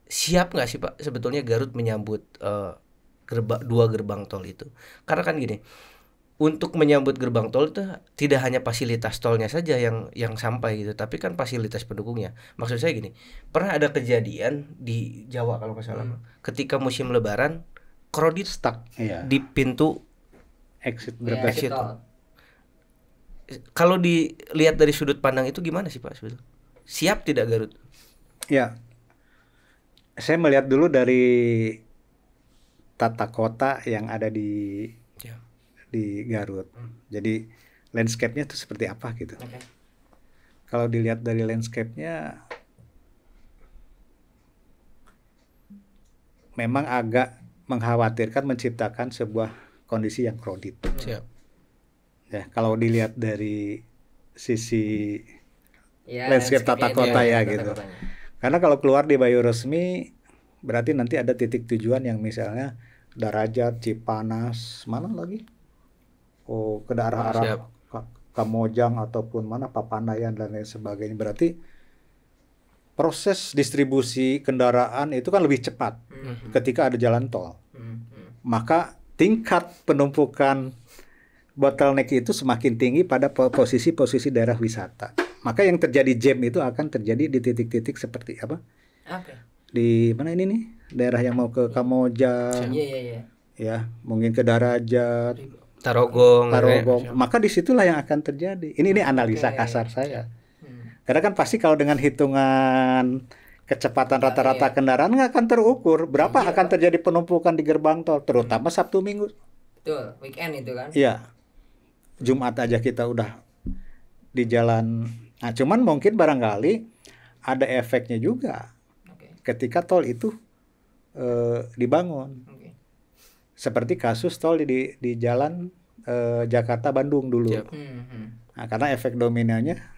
siap nggak sih Pak sebetulnya Garut menyambut 2 gerbang tol itu? Karena kan gini, untuk menyambut gerbang tol itu tidak hanya fasilitas tolnya saja yang sampai gitu, tapi kan fasilitas pendukungnya. Maksud saya gini, pernah ada kejadian di Jawa kalau nggak salah, ketika musim Lebaran, kredit stuck di pintu
exit
tol. Kalau dilihat dari sudut pandang itu gimana sih Pak sebetulnya? Siap tidak Garut?
Ya, saya melihat dulu dari tata kota yang ada di Garut. Jadi landscape-nya itu seperti apa gitu. Kalau dilihat dari landscape-nya memang agak mengkhawatirkan menciptakan sebuah kondisi yang kredit.
Siap.
Ya, kalau dilihat dari sisi landscape tata kota gitu. Karena kalau keluar di Banjuresmi berarti nanti ada titik tujuan yang misalnya Darajat, Cipanas, mana lagi? Ke arah Kamojang ataupun mana Papandayan dan lain sebagainya. Berarti proses distribusi kendaraan itu kan lebih cepat ketika ada jalan tol. Maka tingkat penumpukan bottleneck itu semakin tinggi pada posisi-posisi daerah wisata. Maka yang terjadi jam itu akan terjadi di titik-titik seperti apa? Di mana ini nih? Daerah yang mau ke Kamojang. Ya, mungkin ke Darajat,
Tarogong.
Maka disitulah yang akan terjadi. Ini analisa kasar saya. Karena kan pasti kalau dengan hitungan kecepatan rata-rata kendaraan nggak akan terukur berapa akan terjadi penumpukan di gerbang tol, terutama Sabtu Minggu.
Betul, weekend itu kan.
Iya. Jumat aja kita udah di jalan. Nah, cuman mungkin barangkali ada efeknya juga ketika tol itu dibangun. Seperti kasus tol di jalan Jakarta Bandung dulu. Nah, karena efek dominannya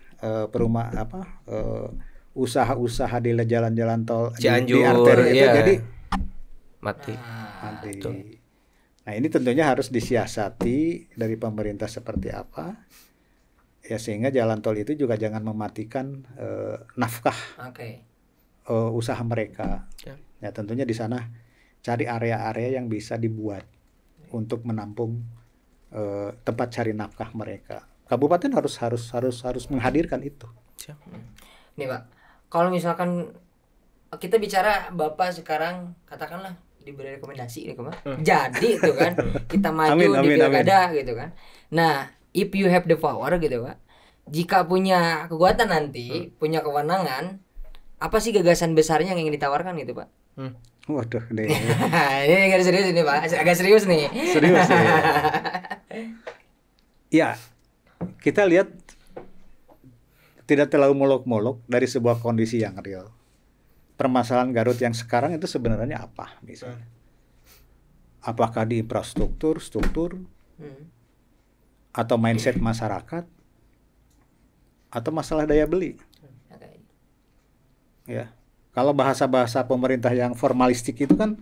usaha-usaha di jalan-jalan tol
Cianjur,
di arteri itu jadi
mati.
Nah, ini tentunya harus disiasati dari pemerintah seperti apa ya, sehingga jalan tol itu juga jangan mematikan nafkah usaha mereka. Ya, tentunya di sana cari area-area yang bisa dibuat untuk menampung tempat cari nafkah mereka. Kabupaten harus menghadirkan itu.
Nih Pak, kalau misalkan kita bicara Bapak sekarang katakanlah diberi rekomendasi ini jadi itu kan kita maju di pilkada gitu kan. Nah, if you have the power gitu Pak, jika punya kekuatan nanti, punya kewenangan, apa sih gagasan besarnya yang ingin ditawarkan gitu Pak?
Waduh, deh.
Ini agak serius ini Pak, agak serius nih.
Serius ya. Ya, kita lihat tidak terlalu muluk-muluk dari sebuah kondisi yang real. Permasalahan Garut yang sekarang itu sebenarnya apa misalnya? Apakah di infrastruktur, struktur, atau mindset masyarakat, atau masalah daya beli? Ya, kalau bahasa-bahasa pemerintah yang formalistik itu kan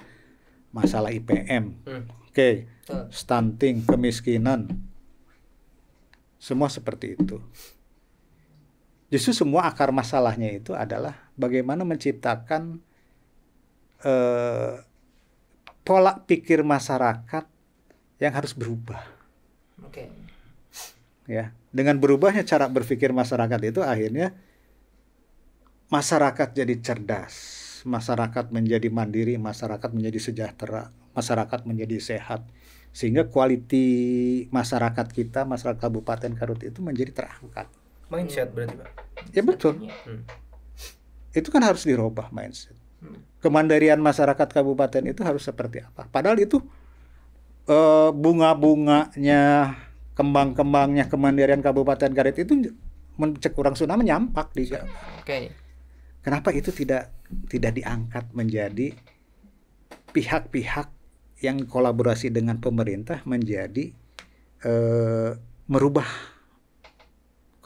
masalah IPM, stunting, kemiskinan, semua seperti itu. Justru semua akar masalahnya itu adalah bagaimana menciptakan pola pikir masyarakat yang harus berubah. Ya, dengan berubahnya cara berpikir masyarakat itu akhirnya masyarakat jadi cerdas, masyarakat menjadi mandiri, masyarakat menjadi sejahtera, masyarakat menjadi sehat, sehingga kualiti masyarakat kita, masyarakat Kabupaten Garut itu menjadi terangkat.
Mindset berarti Pak.
Ya betul. Itu kan harus dirubah mindset. Kemandirian masyarakat kabupaten itu harus seperti apa? Padahal itu bunga-bunganya, kembang-kembangnya kemandirian Kabupaten Garut itu kurang sunah menyampak di. Kenapa itu tidak diangkat menjadi pihak-pihak yang kolaborasi dengan pemerintah menjadi merubah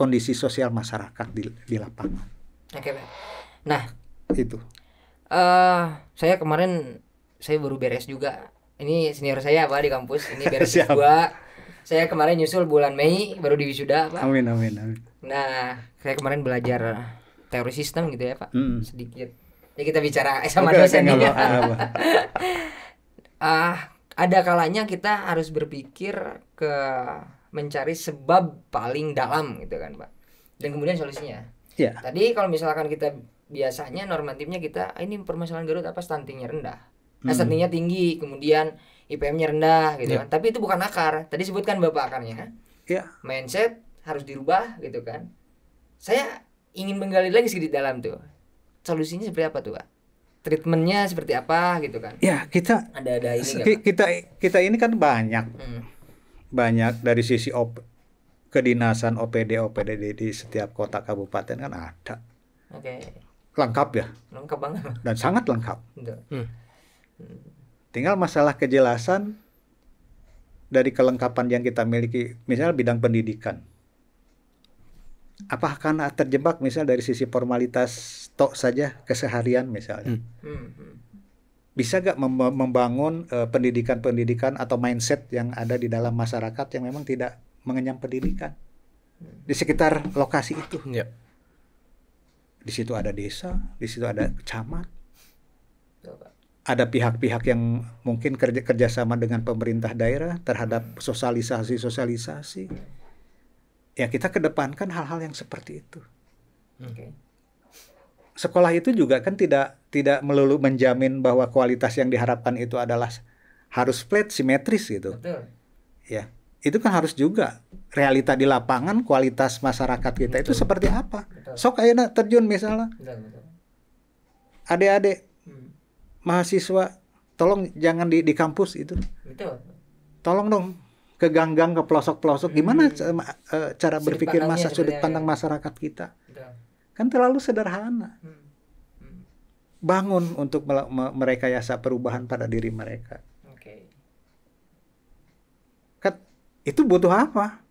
kondisi sosial masyarakat di lapangan.
Nah,
itu.
Saya kemarin baru beres juga. Ini senior saya Pak di kampus. Ini beres juga. Saya kemarin nyusul bulan Mei baru diwisuda Pak.
Amin.
Nah, saya kemarin belajar teori sistem gitu ya Pak. Sedikit. Ya kita bicara sama dosen nih. Ada kalanya kita harus berpikir ke mencari sebab paling dalam gitu kan Pak, dan kemudian solusinya. Tadi kalau misalkan kita biasanya normatifnya kita ini permasalahan Garut apa, stuntingnya rendah, stuntingnya tinggi, kemudian IPM-nya rendah gitu kan, tapi itu bukan akar. Tadi sebutkan Bapak akarnya, mindset harus dirubah gitu kan. Saya ingin menggali lagi sedikit dalam tuh, solusinya seperti apa tuh Pak, treatmentnya seperti apa gitu kan.
Ya kita
ada ini
kita ini kan banyak dari sisi kedinasan OPD di setiap kota kabupaten kan ada. Lengkap ya.
Lengkap banget.
Dan sangat lengkap. Tinggal masalah kejelasan dari kelengkapan yang kita miliki, misalnya bidang pendidikan. Apakah karena terjebak misalnya dari sisi formalitas tok saja keseharian misalnya. Bisa gak membangun pendidikan atau mindset yang ada di dalam masyarakat yang memang tidak mengenyam pendidikan di sekitar lokasi itu. Di situ ada desa, di situ ada camat, ada pihak-pihak yang mungkin kerjasama dengan pemerintah daerah terhadap sosialisasi. Ya kita kedepankan hal-hal yang seperti itu. Sekolah itu juga kan tidak melulu menjamin bahwa kualitas yang diharapkan itu adalah harus flat, simetris gitu. Ya, itu kan harus juga realita di lapangan, kualitas masyarakat kita itu seperti apa. Sok ayeuna terjun misalnya. Adik-adik mahasiswa, tolong jangan di kampus itu. Tolong dong ke gang-gang, ke pelosok-pelosok. Gimana cara berpikir sudut pandang masyarakat kita? Kan terlalu sederhana. Bangun untuk merekayasa perubahan pada diri mereka. Kan itu butuh apa?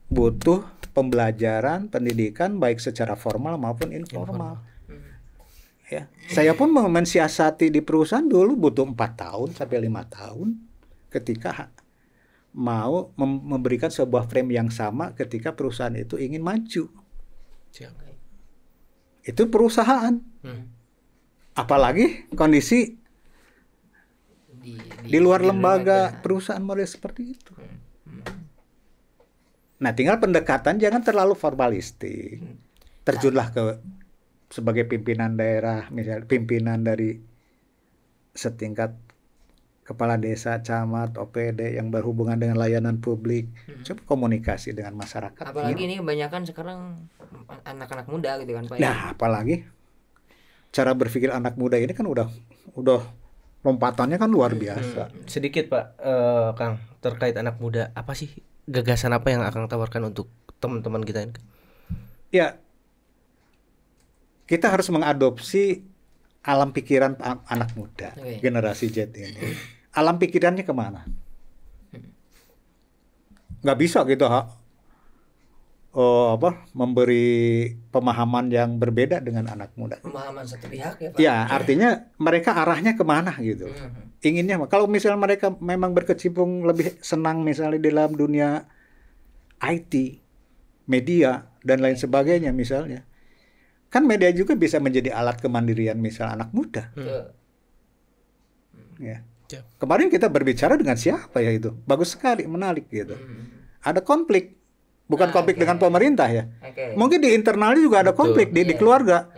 Butuh pembelajaran, pendidikan baik secara formal maupun informal. Ya, saya pun mensiasati di perusahaan dulu butuh 4 tahun sampai 5 tahun ketika mau memberikan sebuah frame yang sama ketika perusahaan itu ingin maju. Itu perusahaan. Apalagi kondisi di luar lembaga perusahaan model seperti itu. Nah, tinggal pendekatan jangan terlalu formalistik. Terjunlah sebagai pimpinan daerah, misalnya pimpinan dari setingkat kepala desa, camat, OPD yang berhubungan dengan layanan publik. Coba komunikasi dengan masyarakat.
Apalagi ini kebanyakan sekarang anak-anak muda gitu kan Pak.
Nah, apalagi cara berpikir anak muda ini kan udah lompatannya kan luar biasa.
Sedikit Pak, Kang, terkait anak muda, apa sih gagasan apa yang Akang tawarkan untuk teman-teman kita ini?
Ya, kita harus mengadopsi alam pikiran anak muda, generasi Z ini. Alam pikirannya kemana? Nggak bisa gitu, memberi pemahaman yang berbeda dengan anak muda.
Pemahaman satu pihak ya Pak.
Ya, artinya mereka arahnya kemana gitu. Inginnya, kalau misalnya mereka memang berkecimpung lebih senang misalnya di dalam dunia IT, media, dan lain sebagainya misalnya. Kan media juga bisa menjadi alat kemandirian misal anak muda. Ya. Kemarin kita berbicara dengan siapa ya itu? Bagus sekali, menarik gitu. Ada konflik. Bukan konflik dengan pemerintah ya. Mungkin di internalnya juga ada konflik di keluarga.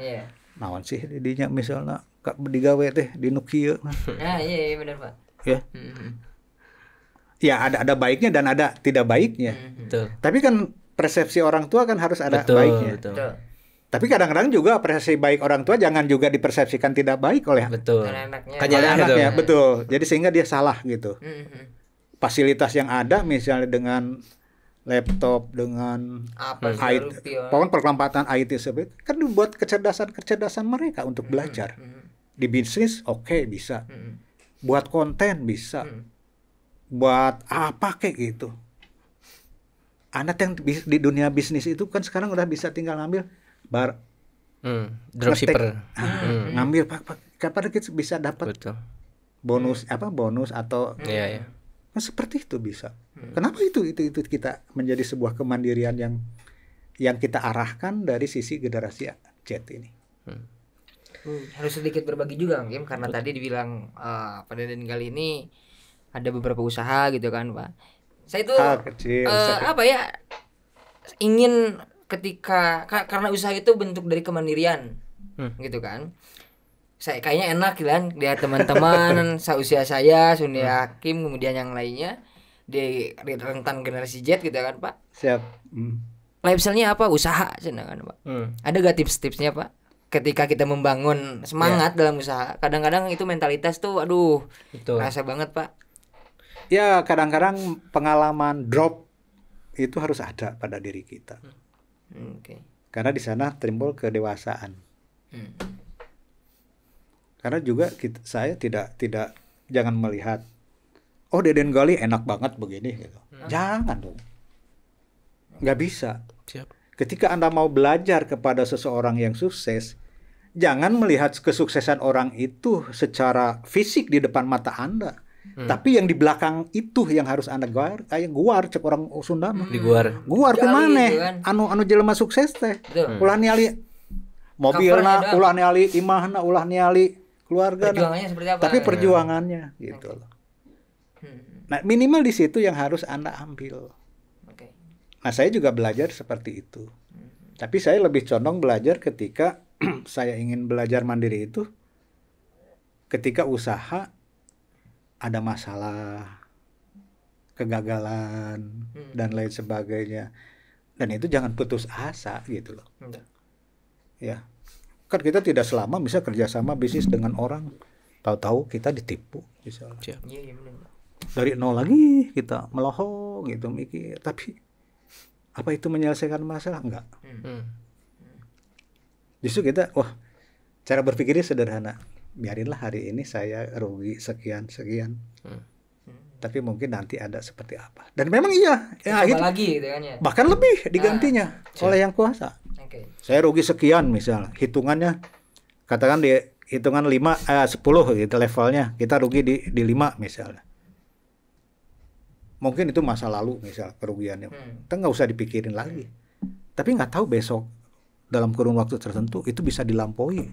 Naon sih didinya misalnya digawe teh di nukieu.
Iya benar Pak.
Ya. Ya ada baiknya dan ada tidak baiknya.
Betul.
Tapi kan persepsi orang tua kan harus ada baiknya.
Betul.
Tapi kadang-kadang juga persepsi baik orang tua jangan juga dipersepsikan tidak baik oleh anaknya. Betul. Jadi sehingga dia salah gitu. Fasilitas yang ada misalnya dengan laptop, dengan IT, pokoknya perlambatan IT seperti kan dibuat kecerdasan mereka untuk belajar. Di bisnis bisa. Buat konten bisa. Buat apa kayak gitu. Anak yang di dunia bisnis itu kan sekarang udah bisa tinggal ngambil
dropshipper.
Ngambil kapan kita bisa dapat bonus atau Nah, seperti itu bisa. Kenapa itu kita menjadi sebuah kemandirian yang kita arahkan dari sisi generasi Z ini.
Harus sedikit berbagi juga Kim, karena tadi dibilang pada dan kali ini ada beberapa usaha gitu kan Pak. Saya itu ingin ketika karena usaha itu bentuk dari kemandirian gitu kan. Saya kayaknya enak kan lihat teman-teman seusia saya, Sunia Hakim, kemudian yang lainnya di rentan generasi Z gitu kan Pak.
Siap.
Lifestyle-nya apa? Usaha kan Pak. Ada gak tips-tipsnya Pak? Ketika kita membangun semangat dalam usaha, kadang-kadang itu mentalitas tuh rasa banget Pak.
Ya kadang-kadang pengalaman drop itu harus ada pada diri kita. Karena di sana timbul kedewasaan. Karena juga saya tidak jangan melihat Deden Gali enak banget begini gitu. Jangan dong. Nggak bisa.
Siap.
Ketika Anda mau belajar kepada seseorang yang sukses, jangan melihat kesuksesan orang itu secara fisik di depan mata Anda. Tapi yang di belakang itu yang harus Anda guar cek orang Sunda mah. Guar kemana? Anu jelema sukses teh. Ulah niali mobilna, ulah niali imahna, ulah niali keluarga.
Perjuangannya seperti apa?
Tapi perjuangannya gitu loh. Nah, minimal di situ yang harus Anda ambil. Nah, saya juga belajar seperti itu. Tapi saya lebih condong belajar ketika saya ingin belajar mandiri itu ketika usaha ada masalah, kegagalan dan lain sebagainya. Dan itu jangan putus asa gitu loh. Ya. Kan kita tidak selama bisa kerjasama bisnis dengan orang, tahu-tahu kita ditipu misalnya. Dari nol lagi kita meloho gitu mikir, tapi apa itu menyelesaikan masalah? Enggak. Justru kita cara berpikirnya sederhana. Biarinlah hari ini saya rugi sekian. Tapi mungkin nanti ada seperti apa. Dan memang iya,
lagi gitu kan ya.
Bahkan lebih digantinya oleh yang kuasa. Saya rugi sekian misal, hitungannya katakan di hitungan 10 gitu levelnya, kita rugi di 5 misalnya. Mungkin itu masa lalu misal kerugiannya. Kita nggak usah dipikirin lagi. Tapi nggak tahu besok dalam kurun waktu tertentu itu bisa dilampaui.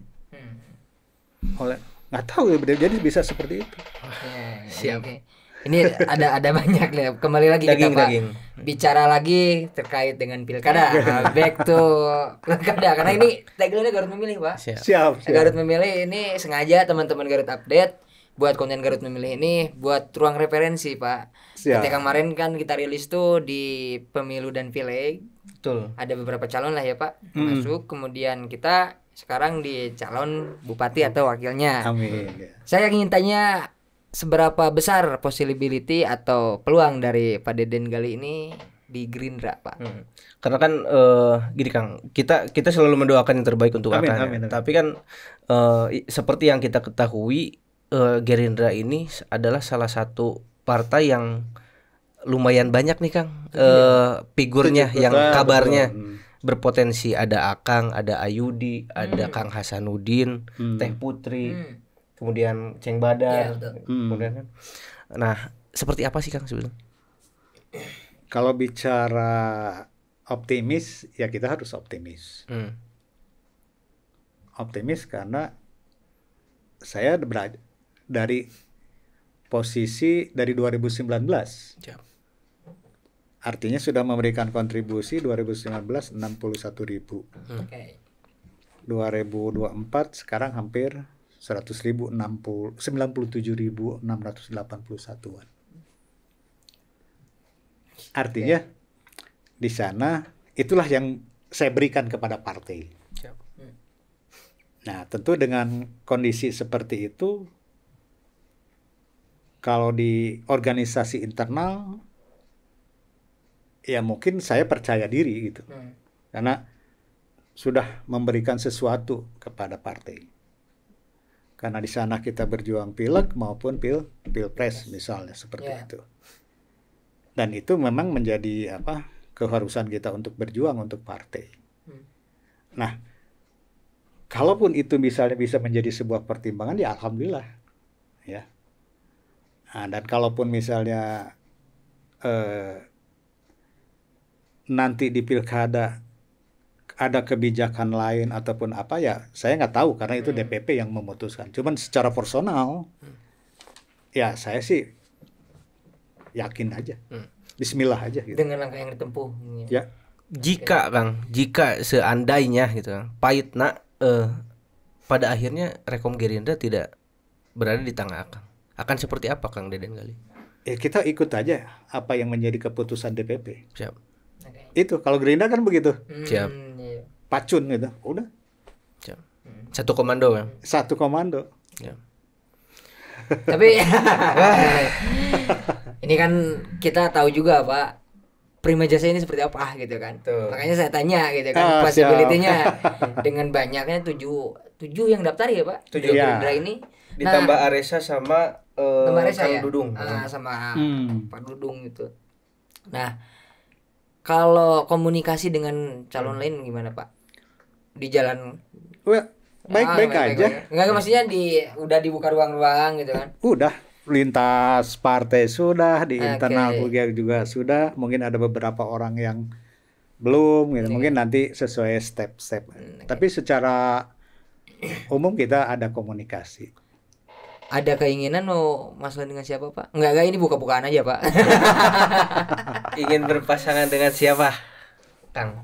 Oleh nggak tahu ya, jadi bisa seperti itu.
Siap.
Ini ada banyak nih. Kembali lagi kita Pak bicara lagi terkait dengan pilkada. Back to pilkada karena ini tagline-nya Garut Memilih Pak.
Siap.
Garut Memilih ini sengaja teman-teman Garut Update buat konten Garut Memilih ini buat ruang referensi Pak. Ketika kemarin kan kita rilis tuh di pemilu dan pileg.
Betul.
Ada beberapa calon lah ya Pak masuk. Kemudian kita sekarang di calon bupati atau wakilnya.
Amin.
Saya ingin tanya seberapa besar possibility atau peluang dari Pak Deden Gali ini di Gerindra, Pak?
Karena kan gini Kang, kita selalu mendoakan yang terbaik untuk
Amin,
Akang.
amin.
Tapi kan seperti yang kita ketahui, Gerindra ini adalah salah satu partai yang lumayan banyak nih Kang, figurnya yang kabarnya berpotensi. Ada Akang, ada Ayudi, ada Kang Hasanuddin, Teh Putri, kemudian Ceng Badar, kemudian kan. Nah, seperti apa sih Kang sebenarnya?
Kalau bicara optimis, ya kita harus optimis. Optimis karena saya dari posisi dari 2019. Artinya sudah memberikan kontribusi 2019 61.000. 2024 sekarang hampir 100.000, 97.681-an. Artinya di sana itulah yang saya berikan kepada partai. Nah, tentu dengan kondisi seperti itu, kalau di organisasi internal, ya mungkin saya percaya diri gitu, karena sudah memberikan sesuatu kepada partai. Karena di sana kita berjuang pileg maupun pilpres misalnya seperti itu. Dan itu memang menjadi keharusan kita untuk berjuang untuk partai. Nah, kalaupun itu misalnya bisa menjadi sebuah pertimbangan, ya alhamdulillah, ya. Nah, dan kalaupun misalnya nanti di pilkada ada kebijakan lain ataupun apa, ya saya nggak tahu karena itu DPP yang memutuskan. Cuman secara personal, ya saya sih yakin aja, Bismillah aja gitu.
Dengan langkah yang ditempuh.
Ya.
Jika seandainya gitu kan, pahitna pada akhirnya Rekom Gerindra tidak berada di tangan Akang, akan seperti apa Kang Deden Gali?
Kita ikut aja apa yang menjadi keputusan DPP.
Siap.
Itu kalau Gerindra kan begitu.
Siap.
Pacun gitu, udah.
Siap. Satu komando kan?
Satu komando.
Ya.
Tapi ini kan kita tahu juga Pak, Prima Jasa ini seperti apa gitu kan. Makanya saya tanya gitu kan, possibility-nya dengan banyaknya 7 yang daftar ya Pak.
7
Gerindra ini.
Ditambah Aresa sama Kang Dudung.
Sama Pak Dudung gitu. Nah, kalau komunikasi dengan calon lain gimana Pak? Di jalan
baik-baik aja.
Enggak maksudnya udah dibuka ruang-ruang gitu kan.
Udah, lintas partai sudah, di internal juga sudah. Mungkin ada beberapa orang yang belum gitu. Mungkin nanti sesuai step-step. Tapi secara umum kita ada komunikasi.
Ada keinginan masalah dengan siapa Pak? Enggak ini buka-bukaan aja Pak.
Ingin berpasangan dengan siapa, Kang?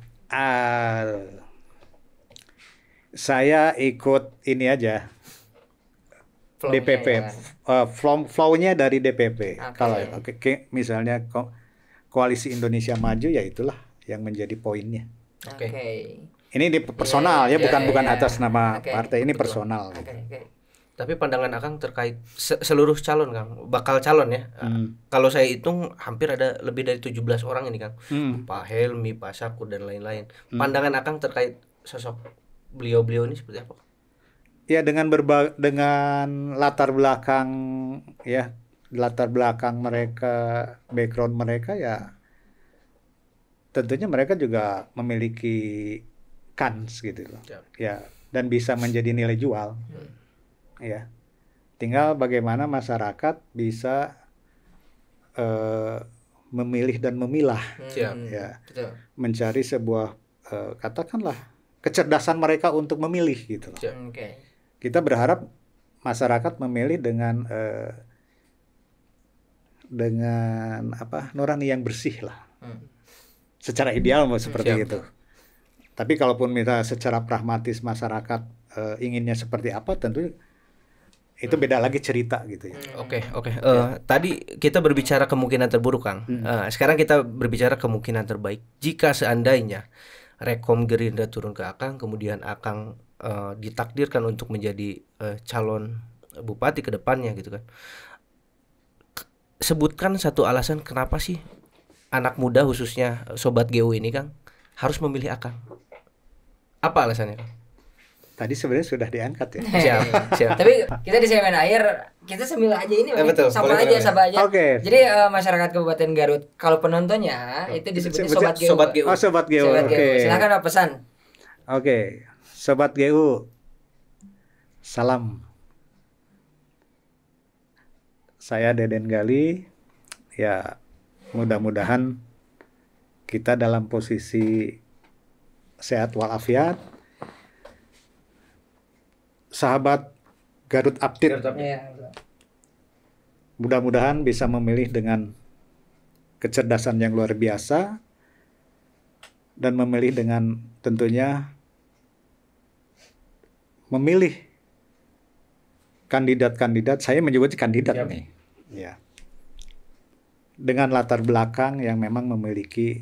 Saya ikut ini aja, DPP,
ya kan?
flow-nya dari DPP. Kalau misalnya Koalisi Indonesia Maju, ya itulah yang menjadi poinnya. Ini di personal bukan atas nama partai, ini personal.
Tapi pandangan Akang terkait seluruh calon Kang, bakal calon ya. Kalau saya hitung hampir ada lebih dari 17 orang ini Kang. Pak Helmi, Pak Sakur dan lain-lain. Pandangan Akang terkait sosok beliau-beliau ini seperti apa?
Ya dengan latar belakang mereka, background mereka, ya tentunya mereka juga memiliki kans gitu loh. Ya, dan bisa menjadi nilai jual. Ya. Tinggal bagaimana masyarakat bisa memilih dan memilah. Ya. Mencari sebuah katakanlah kecerdasan mereka untuk memilih gitu loh. Kita berharap masyarakat memilih dengan nurani yang bersih lah. Secara ideal seperti itu. Tapi kalaupun misalnya secara pragmatis masyarakat inginnya seperti apa, tentu itu beda lagi cerita gitu ya.
Oke. Tadi kita berbicara kemungkinan terburuk Kang. Sekarang kita berbicara kemungkinan terbaik. Jika seandainya Rekom Gerindra turun ke Akang, kemudian Akang ditakdirkan untuk menjadi calon bupati ke depannya gitu kan. sebutkan satu alasan kenapa sih anak muda khususnya sobat GU ini Kang harus memilih Akang. Apa alasannya Kang?
Tadi sebenarnya sudah diangkat ya.
Siap.
Tapi kita di segmen akhir kita sambil aja ini
betul,
sama
boleh.
aja.
Oke.
Jadi masyarakat Kabupaten Garut kalau penontonnya itu disebutnya sobat GU.
Sobat GU.
Oh, sobat GU. Oke.
Silakan Pak, pesan.
Oke. Sobat GU. Salam. Saya Deden Gali. Ya, mudah-mudahan kita dalam posisi sehat walafiat. Sahabat Garut Update. Mudah-mudahan bisa memilih dengan kecerdasan yang luar biasa dan memilih dengan tentunya memilih kandidat-kandidat, saya menyebutnya kandidat nih. Ya. Dengan latar belakang yang memang memiliki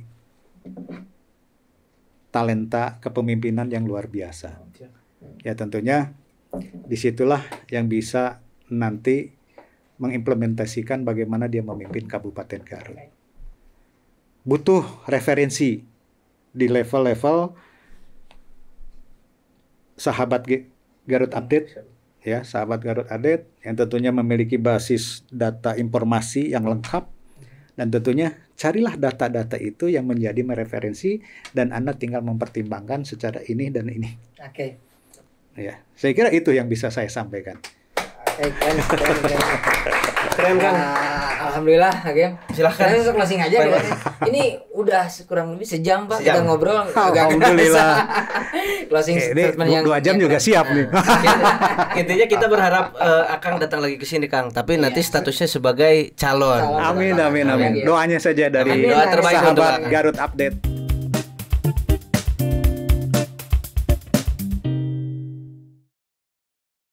talenta kepemimpinan yang luar biasa. Ya tentunya disitulah yang bisa nanti mengimplementasikan bagaimana dia memimpin Kabupaten Garut. Butuh referensi di level-level sahabat Garut Update, ya sahabat Garut Update yang tentunya memiliki basis data informasi yang lengkap dan tentunya carilah data-data itu yang menjadi referensi dan Anda tinggal mempertimbangkan secara ini dan ini.
Oke.
Ya, saya kira itu yang bisa saya sampaikan.
Keren Kang.
Alhamdulillah, Hakim.
Silahkan.
Kita langsung closing aja. Ini udah kurang lebih sejam Pak kita ngobrol.
Alhamdulillah.
Closing statement yang
2 jam juga siap nih.
Intinya kita berharap Akang datang lagi ke sini Kang, tapi nanti statusnya sebagai calon.
Amin. Doanya saja dari
Doa terbaik untuk
sahabat
Akang.
Garut Update.